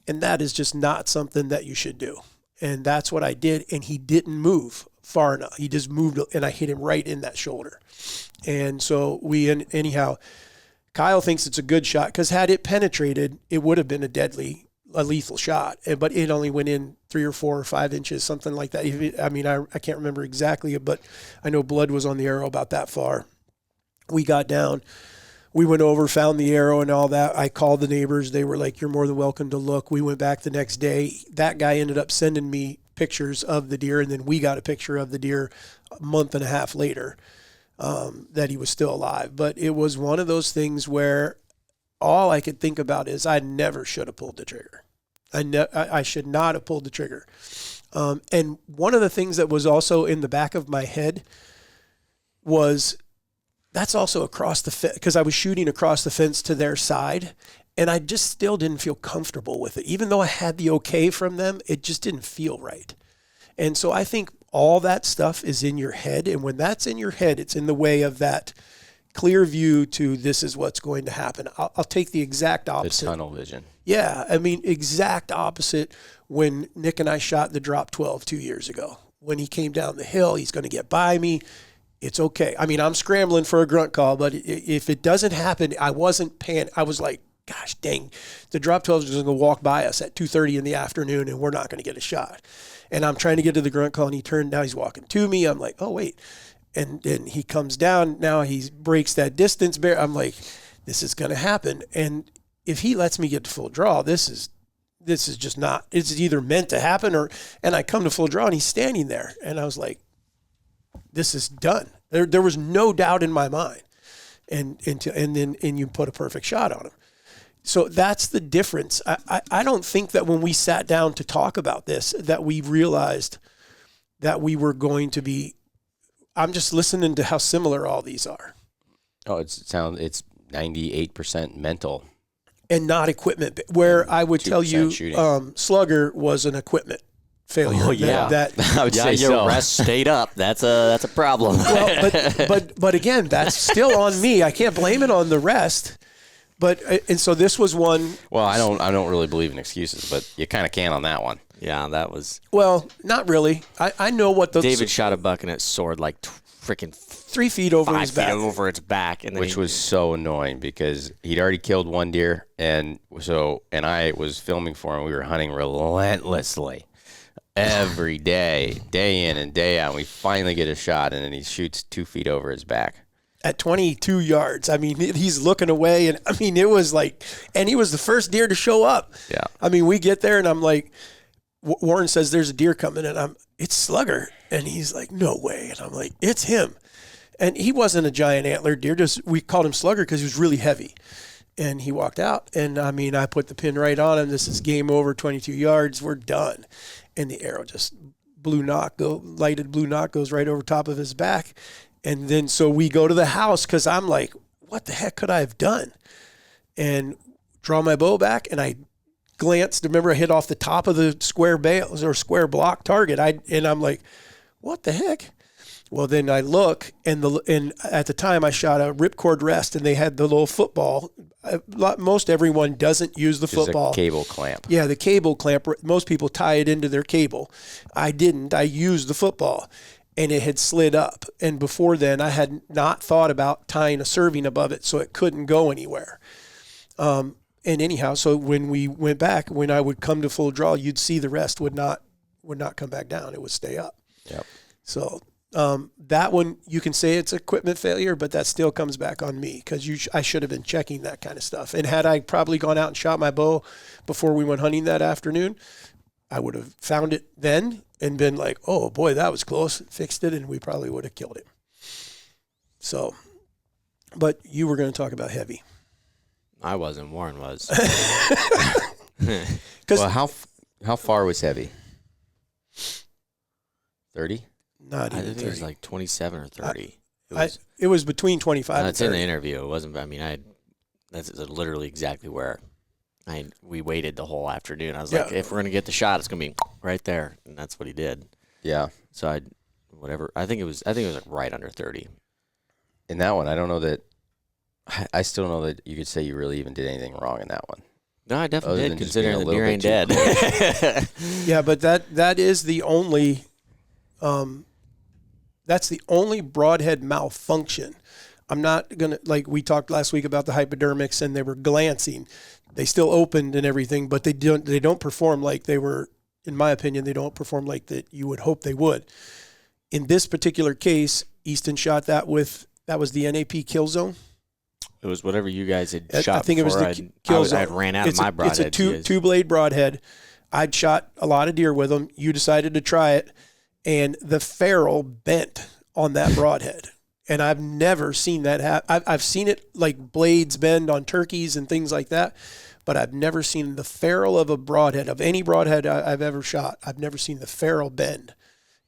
And that is just not something that you should do. And that's what I did. And he didn't move far enough. He just moved, and I hit him right in that shoulder. And so anyhow, Kyle thinks it's a good shot because had it penetrated, it would have been a lethal shot. But it only went in 3 or 4 or 5 inches, something like that. I can't remember exactly, but I know blood was on the arrow about that far. We got down. We went over, found the arrow and all that. I called the neighbors. They were like, you're more than welcome to look. We went back the next day. That guy ended up sending me pictures of the deer, and then we got a picture of the deer a month and a half later that he was still alive. But it was one of those things where all I could think about is I never should have pulled the trigger. I should not have pulled the trigger. And one of the things that was also in the back of my head was that's also across the fence, because I was shooting across the fence to their side, and I just still didn't feel comfortable with it. Even though I had the okay from them, it just didn't feel right. And so I think all that stuff is in your head, and when that's in your head, it's in the way of that clear view to this is what's going to happen. I'll take the exact opposite. The tunnel vision. Yeah, I mean, exact opposite when Nick and I shot the drop 12 2 years ago. When he came down the hill, he's going to get by me. It's okay. I mean, I'm scrambling for a grunt call, but if it doesn't happen, I wasn't I was like, gosh dang, the drop 12 is going to walk by us at 2:30 in the afternoon, and we're not going to get a shot. And I'm trying to get to the grunt call, and he turned down. He's walking to me. I'm like, oh, wait. And then he comes down. Now he breaks that distance barrier. I'm like, this is going to happen. And if he lets me get to full draw, this is just not, it's either meant to happen and I come to full draw and he's standing there. And I was like, this is done. There was no doubt in my mind. And then you put a perfect shot on him. So that's the difference. I don't think that when we sat down to talk about this, that we realized that we were going to be, I'm just listening to how similar all these are. Oh, it's 98% mental. And not equipment, where I would tell you Slugger was an equipment failure. Oh yeah, I would say your so. rest stayed up. That's a problem. Well, but again, that's still on me. I can't blame it on the rest. But and so this was one. Well, I don't really believe in excuses, but you kind of can on that one. Yeah, that was. Well, not really. I know what those. David shot a buck and it soared like freaking 3 feet over 5 his feet back. over its back, and then Which was so annoying because he'd already killed one deer, and I was filming for him. We were hunting relentlessly every day, day in and day out. And we finally get a shot, and then he shoots 2 feet over his back. At 22 yards. I mean, he's looking away, and I mean, it was like, and he was the first deer to show up. Yeah. I mean, we get there, and I'm like, Warren says there's a deer coming, and it's Slugger, and he's like, no way, and I'm like, it's him. And he wasn't a giant antler deer. We called him Slugger because he was really heavy. And he walked out. And, I mean, I put the pin right on him. This is game over, 22 yards. We're done. And the arrow just lighted blue knock goes right over top of his back. And then so we go to the house because I'm like, what the heck could I have done? And draw my bow back. And I glanced. Remember, I hit off the top of the square bales or square block target. And I'm like, what the heck? Well, then I look, and at the time I shot a ripcord rest, and they had the little football. Most everyone doesn't use the football. A cable clamp. Yeah, the cable clamp. Most people tie it into their cable. I didn't. I used the football, and it had slid up. And before then, I had not thought about tying a serving above it so it couldn't go anywhere. And anyhow, so when we went back, when I would come to full draw, you'd see the rest would not come back down. It would stay up. Yep. So. That one, you can say it's equipment failure, but that still comes back on me because I should have been checking that kind of stuff. And had I probably gone out and shot my bow before we went hunting that afternoon, I would have found it then and been like, oh, boy, that was close. Fixed it, and we probably would have killed it. So, but you were going to talk about heavy. I wasn't. Warren was. Well, how far was heavy? 30? Not I even think 30. it was like 27 or 30. It was between 25 and It's in 30. the interview. It wasn't. I mean, that's literally exactly where we waited the whole afternoon. I was like, if we're gonna get the shot, it's gonna be right there, and that's what he did. Yeah. So I think it was like right under 30. In that one, I don't know that. I still know that you could say you really even did anything wrong in that one. No, I definitely Other did, than just being considering a the little deer ain't bit dead. Yeah, but that is the only That's the only broadhead malfunction. I'm not going to, like we talked last week about the hypodermics and they were glancing. They still opened and everything, but they don't perform like they were, in my opinion, they don't perform like that you would hope they would. In this particular case, Easton shot that was the NAP kill zone. It was whatever you guys had shot. I think before. it was the kill zone. I ran out of my broadhead. It's a two-blade broadhead. I'd shot a lot of deer with them. You decided to try it, and the ferrule bent on that broadhead. And I've never seen that happen. I've seen it like blades bend on turkeys and things like that, but I've never seen the ferrule of a broadhead, of any broadhead I've ever shot. I've never seen the ferrule bend,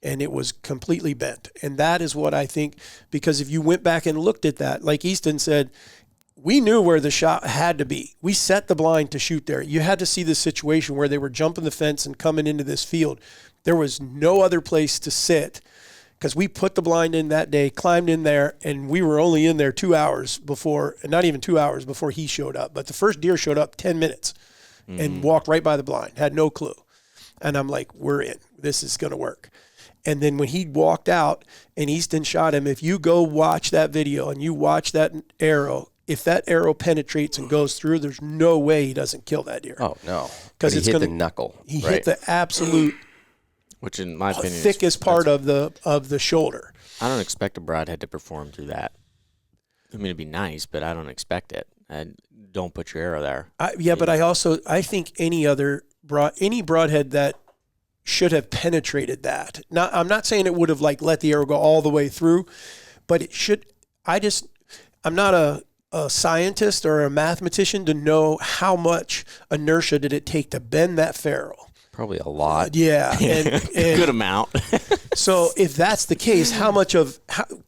and it was completely bent. And that is what I think, because if you went back and looked at that, like Easton said, we knew where the shot had to be. We set the blind to shoot there. You had to see this situation where they were jumping the fence and coming into this field. There was no other place to sit, because we put the blind in that day, climbed in there, and we were only in there 2 hours before, not even 2 hours before he showed up. But the first deer showed up 10 minutes and walked right by the blind, had no clue. And I'm like, we're in. This is going to work. And then when he walked out and Easton shot him, if you go watch that video and you watch that arrow, if that arrow penetrates and goes through, there's no way he doesn't kill that deer. Oh, no. Because he hit the knuckle. He right? hit the absolute which in my opinion thickest part of the shoulder. I don't expect a broadhead to perform through that. I mean, it'd be nice, but I don't expect it. And don't put your arrow there. But I think any broadhead that should have penetrated that. Now, I'm not saying it would have like let the arrow go all the way through, but it should. I'm not a scientist or a mathematician to know how much inertia did it take to bend that ferrule. Probably a lot. Yeah, and Good amount. So if that's the case, how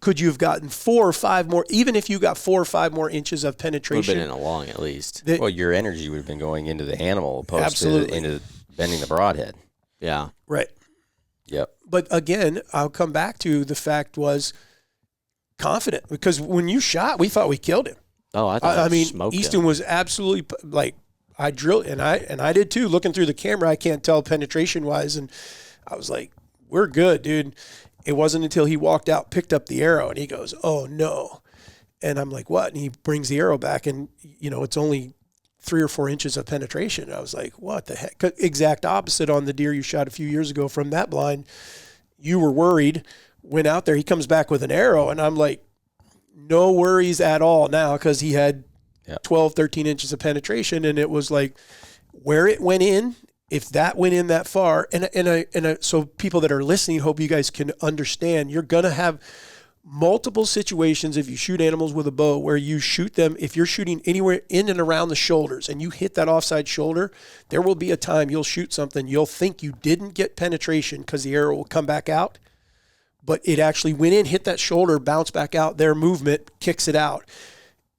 could you have gotten 4 or 5 more? Even if you got 4 or 5 more inches of Would have penetration, been in a long at least. Well, your energy would have been going into the animal opposed to into bending the broadhead. Yeah. right? Yep. But again, I'll come back to the fact was confident, because when you shot, we thought we killed him. Oh, I mean, smoked Easton him. was absolutely like, I drilled, and I did too. Looking through the camera, I can't tell penetration wise, and I was like, "We're good, dude." It wasn't until he walked out, picked up the arrow, and he goes, "Oh no," and I'm like, "What?" And he brings the arrow back, and it's only 3 or 4 inches of penetration. And I was like, "What the heck?" Exact opposite on the deer you shot a few years ago from that blind. You were worried. Went out there, he comes back with an arrow, and I'm like, no worries at all now, because he had 12, 13 inches of penetration, and it was like where it went in, if that went in that far, so people that are listening, hope you guys can understand, you're going to have multiple situations if you shoot animals with a bow where you shoot them, if you're shooting anywhere in and around the shoulders and you hit that offside shoulder, there will be a time you'll shoot something, you'll think you didn't get penetration because the arrow will come back out, but it actually went in, hit that shoulder, bounced back out, their movement kicks it out.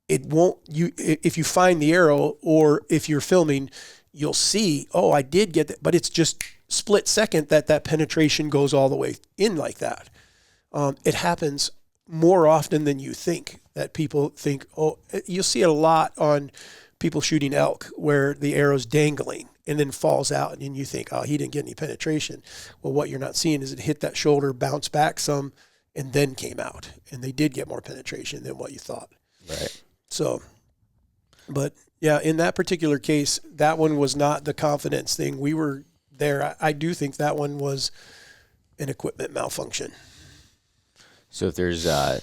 It won't, if you find the arrow or if you're filming, you'll see, oh, I did get that, but it's just split second that penetration goes all the way in like that. It happens more often than you think, that people think, oh, you'll see it a lot on people shooting elk where the arrow's dangling and then falls out, and you think, oh, he didn't get any penetration. Well, what you're not seeing is it hit that shoulder, bounced back some, and then came out, and they did get more penetration than what you thought. Right. So, but yeah, in that particular case, that one was not the confidence thing. We were there. I do think that one was an equipment malfunction. So if there's a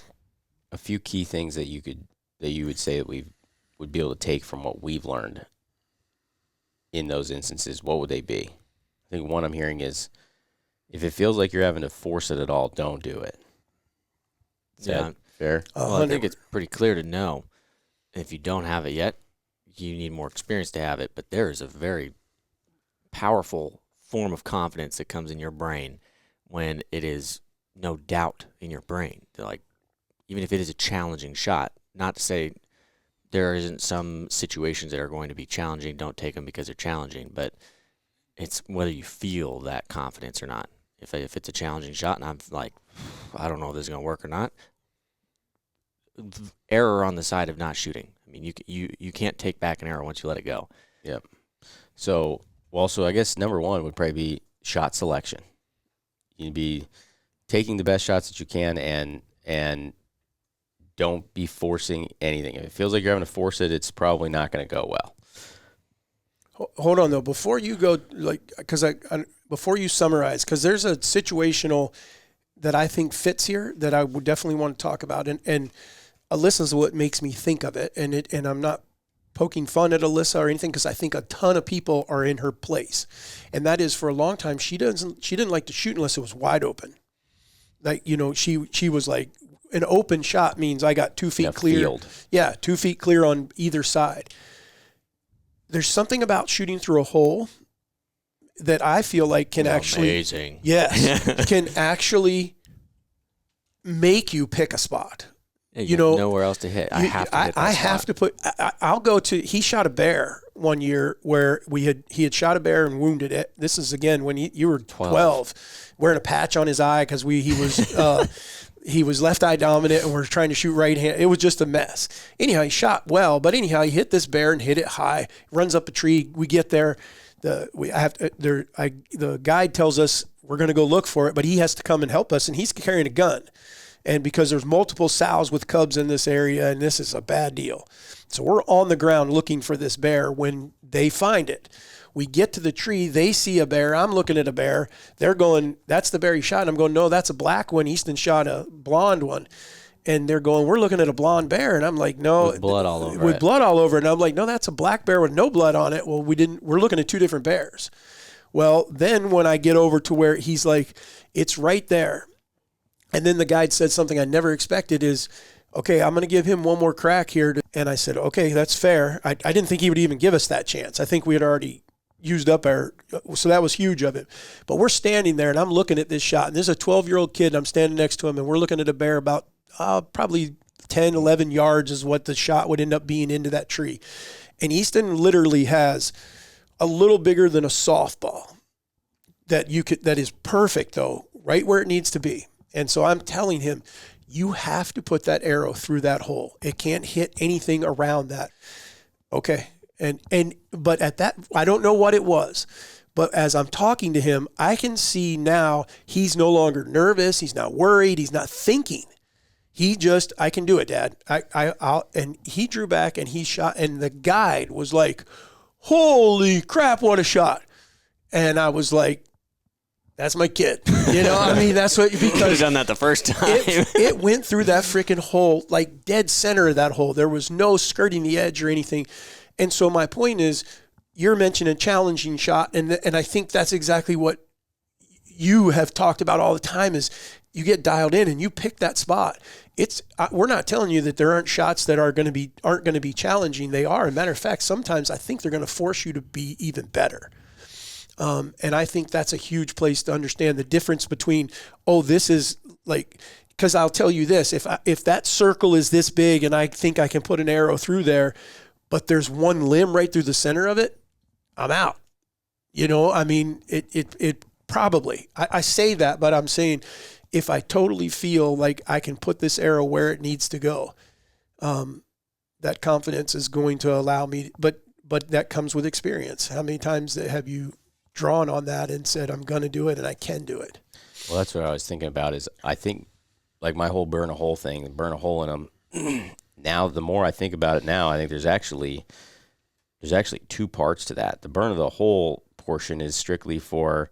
few key things that you would say that we would be able to take from what we've learned in those instances, what would they be? I think one I'm hearing is, if it feels like you're having to force it at all, don't do it. Is that fair? Well, I think it's pretty clear to know if you don't have it yet, you need more experience to have it. But there is a very powerful form of confidence that comes in your brain when it is no doubt in your brain. Like, even if it is a challenging shot, not to say there isn't some situations that are going to be challenging, don't take them because they're challenging, but it's whether you feel that confidence or not. If it's a challenging shot and I'm like, I don't know if this is going to work or not, error on the side of not shooting. I mean, you can't take back an arrow once you let it go. Yep. So I guess number one would probably be shot selection. You'd be taking the best shots that you can, and don't be forcing anything. If it feels like you're having to force it, it's probably not going to go well. Hold on though, before you go, before you summarize, because there's a situational that I think fits here that I would definitely want to talk about, and Alyssa's what makes me think of it, and I'm not poking fun at Alyssa or anything, because I think a ton of people are in her place, and that is, for a long time she didn't like to shoot unless it was wide open. Like, she was like, an open shot means I got 2 feet clear. Field. Yeah, 2 feet clear on either side. There's something about shooting through a hole that I feel like can Amazing. can actually make you pick a spot. You know, nowhere else to hit. I have to hit that I spot. have to put. I'll go to. He shot a bear one year where he had shot a bear and wounded it. This is again when you were 12, wearing a patch on his eye because he was left eye dominant and we're trying to shoot right hand. It was just a mess. Anyhow, he shot well, but anyhow, he hit this bear and hit it high. Runs up a tree. We get there. The guide tells us we're going to go look for it, but he has to come and help us, and he's carrying a gun. And because there's multiple sows with cubs in this area, and this is a bad deal. So we're on the ground looking for this bear when they find it. We get to the tree. They see a bear. I'm looking at a bear. They're going, that's the bear he shot. And I'm going, no, that's a black one. Easton shot a blonde one. And they're going, we're looking at a blonde bear. And I'm like, no. With blood all over it. With blood all over it. And I'm like, no, that's a black bear with no blood on it. Well, we're looking at 2 different bears. Well, then when I get over to where he's like, it's right there. And then the guide said something I never expected is, okay, I'm going to give him one more crack here. And I said, okay, that's fair. I didn't think he would even give us that chance. I think we had already used up so that was huge of it. But we're standing there and I'm looking at this shot, and there's a 12-year-old kid and I'm standing next to him, and we're looking at a bear about probably 10, 11 yards is what the shot would end up being into that tree. And Easton literally has a little bigger than a softball that is perfect though, right where it needs to be. And so I'm telling him, you have to put that arrow through that hole. It can't hit anything around that. Okay. But at that, I don't know what it was, but as I'm talking to him, I can see now he's no longer nervous. He's not worried. He's not thinking. I can do it, Dad. And he drew back and he shot, and the guide was like, holy crap, what a shot. And I was like, that's my kid. That's what, because could have done that the first time. it went through that freaking hole, like dead center of that hole. There was no skirting the edge or anything. And so my point is, you're mentioning a challenging shot, and I think that's exactly what you have talked about all the time is you get dialed in and you pick that spot. We're not telling you that there aren't shots that aren't going to be challenging. They are. As a matter of fact, sometimes I think they're going to force you to be even better. And I think that's a huge place to understand the difference between, this is like, because I'll tell you this, if that circle is this big and I think I can put an arrow through there, but there's one limb right through the center of it, I'm out. It probably, I say that, but I'm saying if I totally feel like I can put this arrow where it needs to go, that confidence is going to allow me, but that comes with experience. How many times have you drawn on that and said, I'm going to do it and I can do it? Well, that's what I was thinking about is I think like my whole burn a hole thing, burn a hole in them. Now, the more I think about it now, I think there's actually 2 parts to that. The burn of the hole portion is strictly for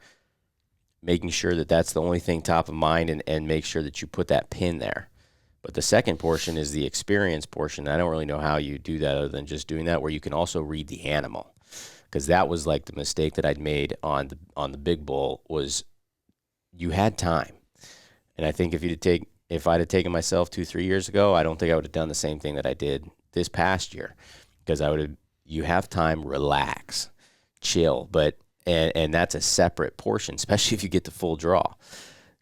making sure that that's the only thing top of mind and make sure that you put that pin there. But the second portion is the experience portion. I don't really know how you do that other than just doing that, where you can also read the animal. Because that was like the mistake that I'd made on the big bull was you had time. And I think if I'd have taken myself 2-3 years ago, I don't think I would have done the same thing that I did this past year, because you have time, relax, chill, and that's a separate portion, especially if you get to full draw.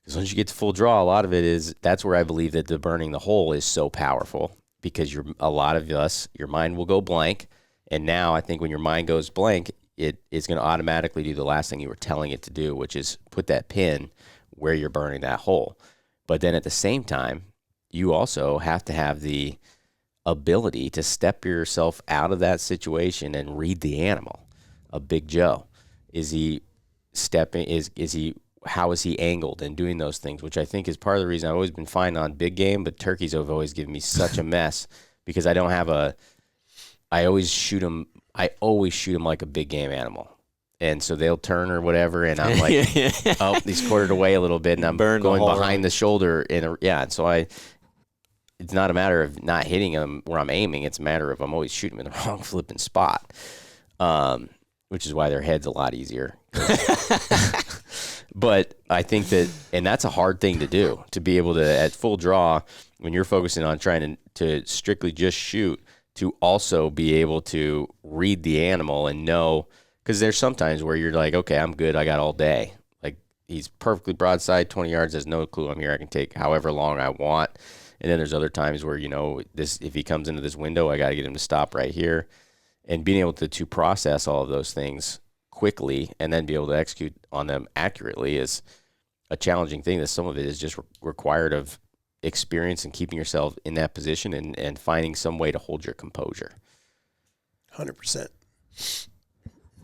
Because once you get to full draw, a lot of it that's where I believe that the burning the hole is so powerful, because a lot of us, your mind will go blank. And now I think when your mind goes blank, it is going to automatically do the last thing you were telling it to do, which is put that pin where you're burning that hole. But then at the same time, you also have to have the ability to step yourself out of that situation and read the animal. A Big Joe, is he stepping? Is he how is he angled and doing those things, which I think is part of the reason I've always been fine on big game, but turkeys have always given me such a mess because I don't have I always shoot them like a big game animal. And so they'll turn or whatever, and I'm like, oh, he's quartered away a little bit, and I'm going behind the shoulder. And so it's not a matter of not hitting them where I'm aiming. It's a matter of I'm always shooting them in the wrong flipping spot, which is why their head's a lot easier. But I think and that's a hard thing to do, to be able to, at full draw, when you're focusing on trying to strictly just shoot, to also be able to read the animal and know, because there's sometimes where you're like, okay, I'm good, I got all day. Like, he's perfectly broadside, 20 yards, there's no clue I'm here, I can take however long I want. And then there's other times where, if he comes into this window, I got to get him to stop right here. And being able to process all of those things quickly and then be able to execute on them accurately is a challenging thing. That some of it is just required of experience and keeping yourself in that position and finding some way to hold your composure. 100%.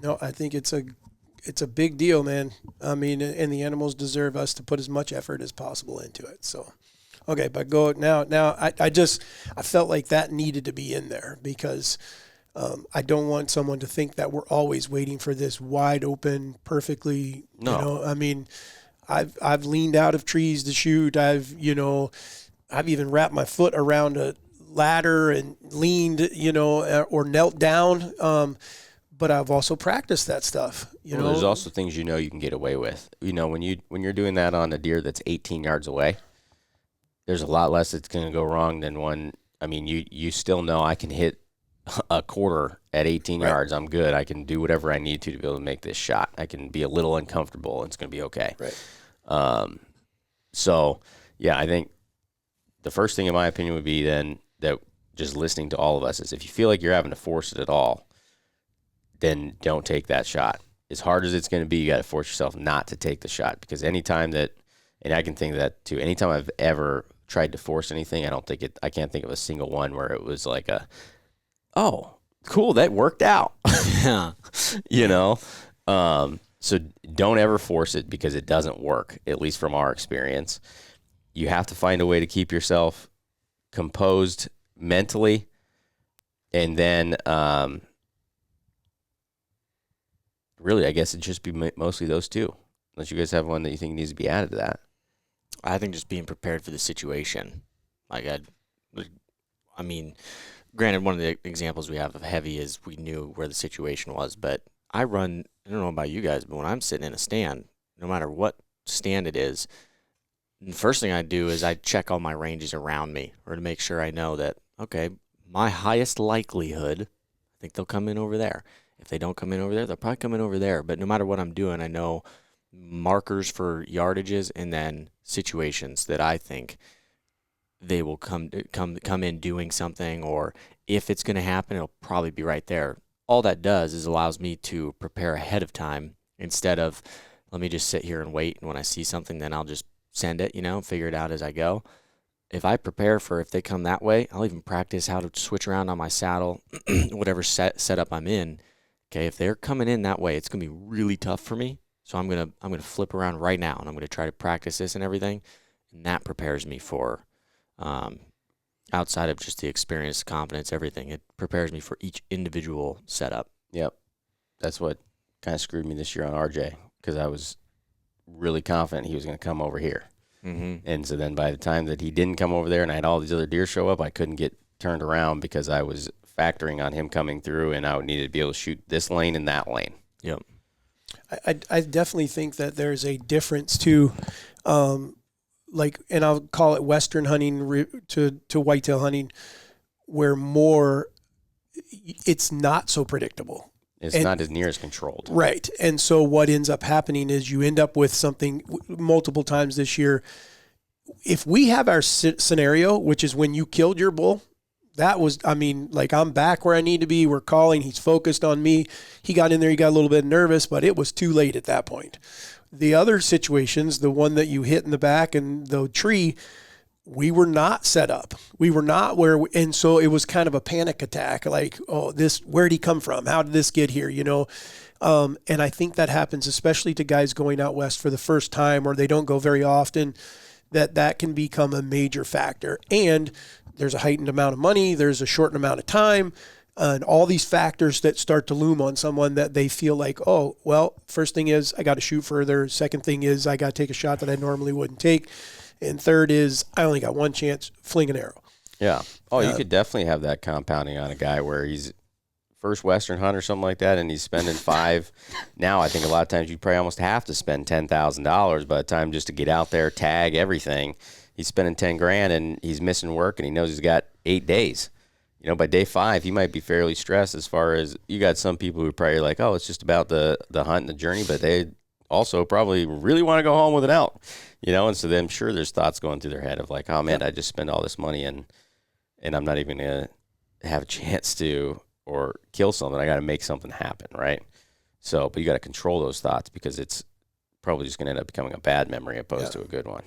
No, I think it's a big deal, man. I mean, and the animals deserve us to put as much effort as possible into it. So, okay, but go now. I felt like that needed to be in there because I don't want someone to think that we're always waiting for this wide open, perfectly. No. I mean, I've leaned out of trees to shoot. I've even wrapped my foot around a ladder and leaned, or knelt down. But I've also practiced that stuff. There's also things you can get away with. When you're doing that on a deer that's 18 yards away, there's a lot less that's going to go wrong than one. I mean, you still know I can hit a quarter at 18 yards. I'm good. I can do whatever I need to be able to make this shot. I can be a little uncomfortable, and it's going to be okay. Right. So, yeah, I think the first thing, in my opinion, would be then that just listening to all of us is if you feel like you're having to force it at all, then don't take that shot. As hard as it's going to be, you got to force yourself not to take the shot, because anytime that, and I can think of that too, anytime I've ever tried to force anything, I can't think of a single one where it was like oh, cool, that worked out. So don't ever force it because it doesn't work, at least from our experience. You have to find a way to keep yourself composed mentally, and then really, I guess it'd just be mostly those two, unless you guys have one that you think needs to be added to that. I think just being prepared for the situation. I mean, granted, one of the examples we have of heavy is we knew where the situation was, but I don't know about you guys, but when I'm sitting in a stand, no matter what stand it is, the first thing I do is I check all my ranges around me, or to make sure I know that, okay, my highest likelihood, I think they'll come in over there. If they don't come in over there, they'll probably come in over there. But no matter what I'm doing, I know markers for yardages and then situations that I think they will come in doing something, or if it's going to happen, it'll probably be right there. All that does is allows me to prepare ahead of time instead of let me just sit here and wait, and when I see something, then I'll just send it, figure it out as I go. If I prepare for if they come that way, I'll even practice how to switch around on my saddle, whatever setup I'm in. Okay, if they're coming in that way, it's going to be really tough for me. So I'm gonna flip around right now, and I'm going to try to practice this and everything, and that prepares me for outside of just the experience, confidence, everything. It prepares me for each individual setup. Yep, that's what kind of screwed me this year on RJ, because I was really confident he was going to come over here. Mm-hmm. And so then by the time that he didn't come over there and I had all these other deer show up, I couldn't get turned around because I was factoring on him coming through, and I would need to be able to shoot this lane and that lane. Yep. I definitely think that there's a difference too, and I'll call it Western hunting to whitetail hunting, where it's not so predictable. It's not as near as controlled. Right. And so what ends up happening is you end up with something multiple times this year. If we have our scenario, which is when you killed your bull, I'm back where I need to be. We're calling. He's focused on me. He got in there. He got a little bit nervous, but it was too late at that point. The other situations, the one that you hit in the back and the tree, we were not set up. We were not and so it was kind of a panic attack. Like, oh, where'd he come from? How did this get here? And I think that happens, especially to guys going out west for the first time, or they don't go very often, that can become a major factor. And there's a heightened amount of money. There's a shortened amount of time. And all these factors that start to loom on someone that they feel like, oh, well, first thing is I got to shoot further. Second thing is I got to take a shot that I normally wouldn't take. And third is I only got one chance, fling an arrow. Yeah. Oh, you could definitely have that compounding on a guy where he's first Western hunt or something like that, and he's spending $5,000. Now I think a lot of times you probably almost have to spend $10,000 by the time just to get out there, tag everything. He's spending $10,000 and he's missing work, and he knows he's got 8 days. By day 5, he might be fairly stressed as far as you got some people who are probably like, oh, it's just about the hunt and the journey, but they also probably really want to go home with it out, and so then I'm sure there's thoughts going through their head of like, oh man, I just spent all this money and I'm not even going to have a chance to or kill something. I got to make something happen, right? So, but you got to control those thoughts because it's probably just going to end up becoming a bad memory opposed to a good one.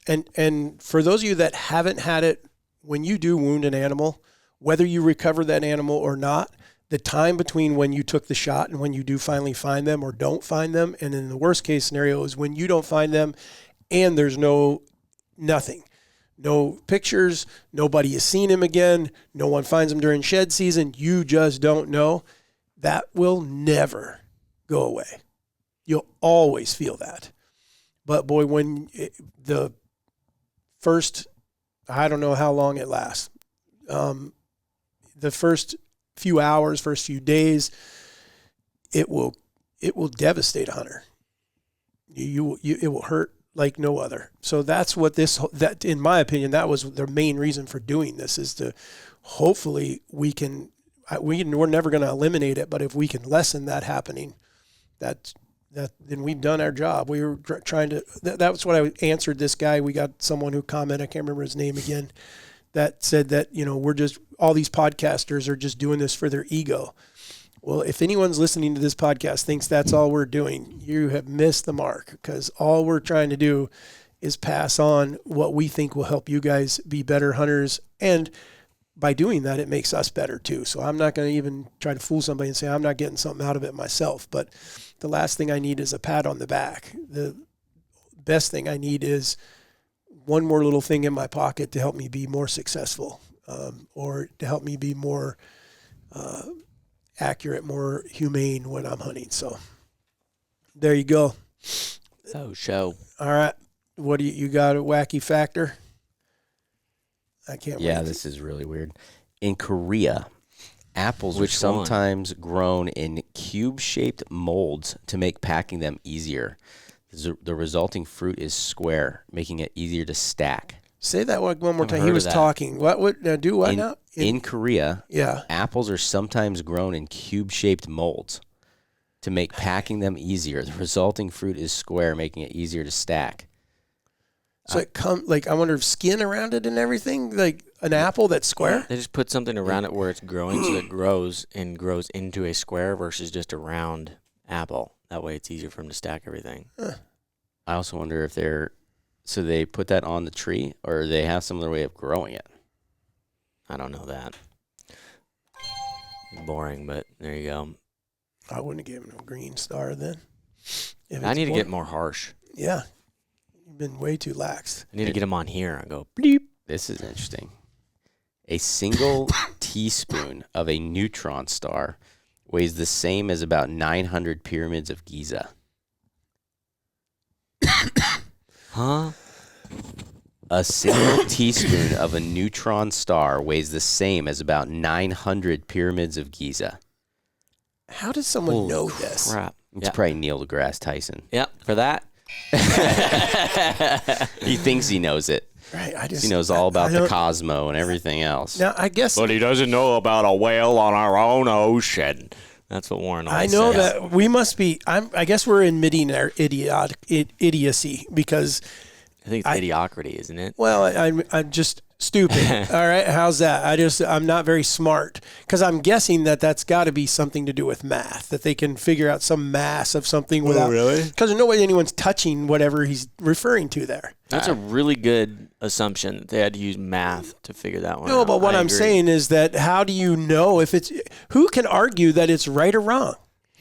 And for those of you that haven't had it, when you do wound an animal, whether you recover that animal or not, the time between when you took the shot and when you do finally find them or don't find them, and in the worst case scenario is when you don't find them and there's nothing. No pictures, nobody has seen him again, no one finds him during shed season, you just don't know. That will never go away. You'll always feel that. But boy, when the first, I don't know how long it lasts, the first few hours, first few days, it will devastate a hunter. It will hurt like no other. So that's what that in my opinion, that was the main reason for doing this, is to hopefully we're never going to eliminate it, but if we can lessen that happening, then we've done our job. We were trying to, that's what I answered this guy. We got someone who commented, I can't remember his name again, that said that, we're just, all these podcasters are just doing this for their ego. Well, if anyone's listening to this podcast thinks that's all we're doing, you have missed the mark, because all we're trying to do is pass on what we think will help you guys be better hunters. And by doing that, it makes us better too. So I'm not going to even try to fool somebody and say I'm not getting something out of it myself. But the last thing I need is a pat on the back. The best thing I need is one more little thing in my pocket to help me be more successful, or to help me be more accurate, more humane when I'm hunting. So there you go. Show. All right. What do you got a wacky factor? I can't wait. Yeah, this is really weird. In Korea, apples Which are sometimes grown in cube-shaped molds to make packing them easier. The resulting fruit is square, making it easier to stack. Say that one more Never time. heard He of was that. talking. What would do what now? In Korea, Yeah. apples are sometimes grown in cube-shaped molds to make packing them easier. The resulting fruit is square, making it easier to stack. So it I wonder if skin around it and everything, like an apple that's square. They just put something around it where it's growing, so it grows into a square versus just a round apple. That way it's easier for them to stack everything. I also wonder if so they put that on the tree, or they have some other way of growing it. I don't know that. Boring, but there you go. I wouldn't have given him a green star then. If I it's need to more- get more harsh. Yeah. You've been way too lax. I need to get them on here and go bleep. This is interesting. A single teaspoon of a neutron star weighs the same as about 900 pyramids of Giza. Huh? A single teaspoon of a neutron star weighs the same as about 900 pyramids of Giza. How does someone Holy know this? crap. It's probably Neil deGrasse Tyson. Yeah, for that. He thinks he knows it. Right. He knows all about I the don't- Cosmo and everything else. Now, I guess he doesn't know about a whale on our own ocean. That's what Warren always I know says. that we must be. I guess we're admitting our idiocy because I think it's idiocracy, isn't it? well, I just stupid. All right. How's that? I'm not very smart because I'm guessing that's got to be something to do with math, that they can figure out some mass of something without. really? Because there's no way anyone's touching whatever he's referring to there. That's a really good assumption that they had to use math to figure that one out. No, but what I I'm agree. saying is that how do you know if it's, who can argue that it's right or wrong?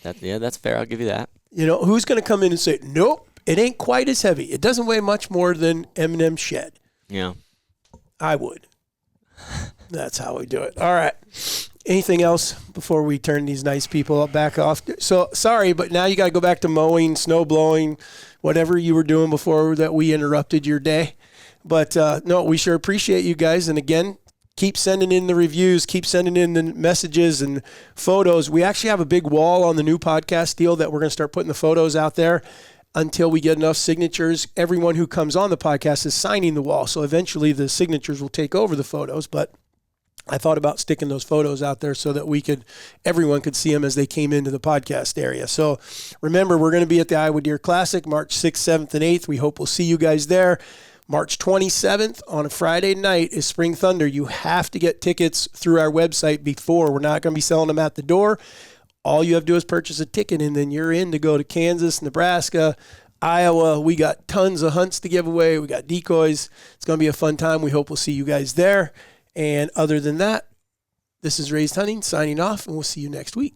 That's fair. I'll give you that. You know, who's going to come in and say, nope, it ain't quite as heavy. It doesn't weigh much more than M&M Shed. Yeah. I would. That's how we do it. All right. Anything else before we turn these nice people back off? So sorry, but now you got to go back to mowing, snow blowing, whatever you were doing before that we interrupted your day. But no, we sure appreciate you guys. And again, keep sending in the reviews, keep sending in the messages and photos. We actually have a big wall on the new podcast deal that we're going to start putting the photos out there. Until we get enough signatures, everyone who comes on the podcast is signing the wall. So eventually the signatures will take over the photos. But I thought about sticking those photos out there so that everyone could see them as they came into the podcast area. So remember, we're going to be at the Iowa Deer Classic, March 6th, 7th, and 8th. We hope we'll see you guys there. March 27th on a Friday night is Spring Thunder. You have to get tickets through our website before. We're not going to be selling them at the door. All you have to do is purchase a ticket, and then you're in to go to Kansas, Nebraska, Iowa. We got tons of hunts to give away. We got decoys. It's going to be a fun time. We hope we'll see you guys there. And other than that, this is Raised Hunting signing off, and we'll see you next week.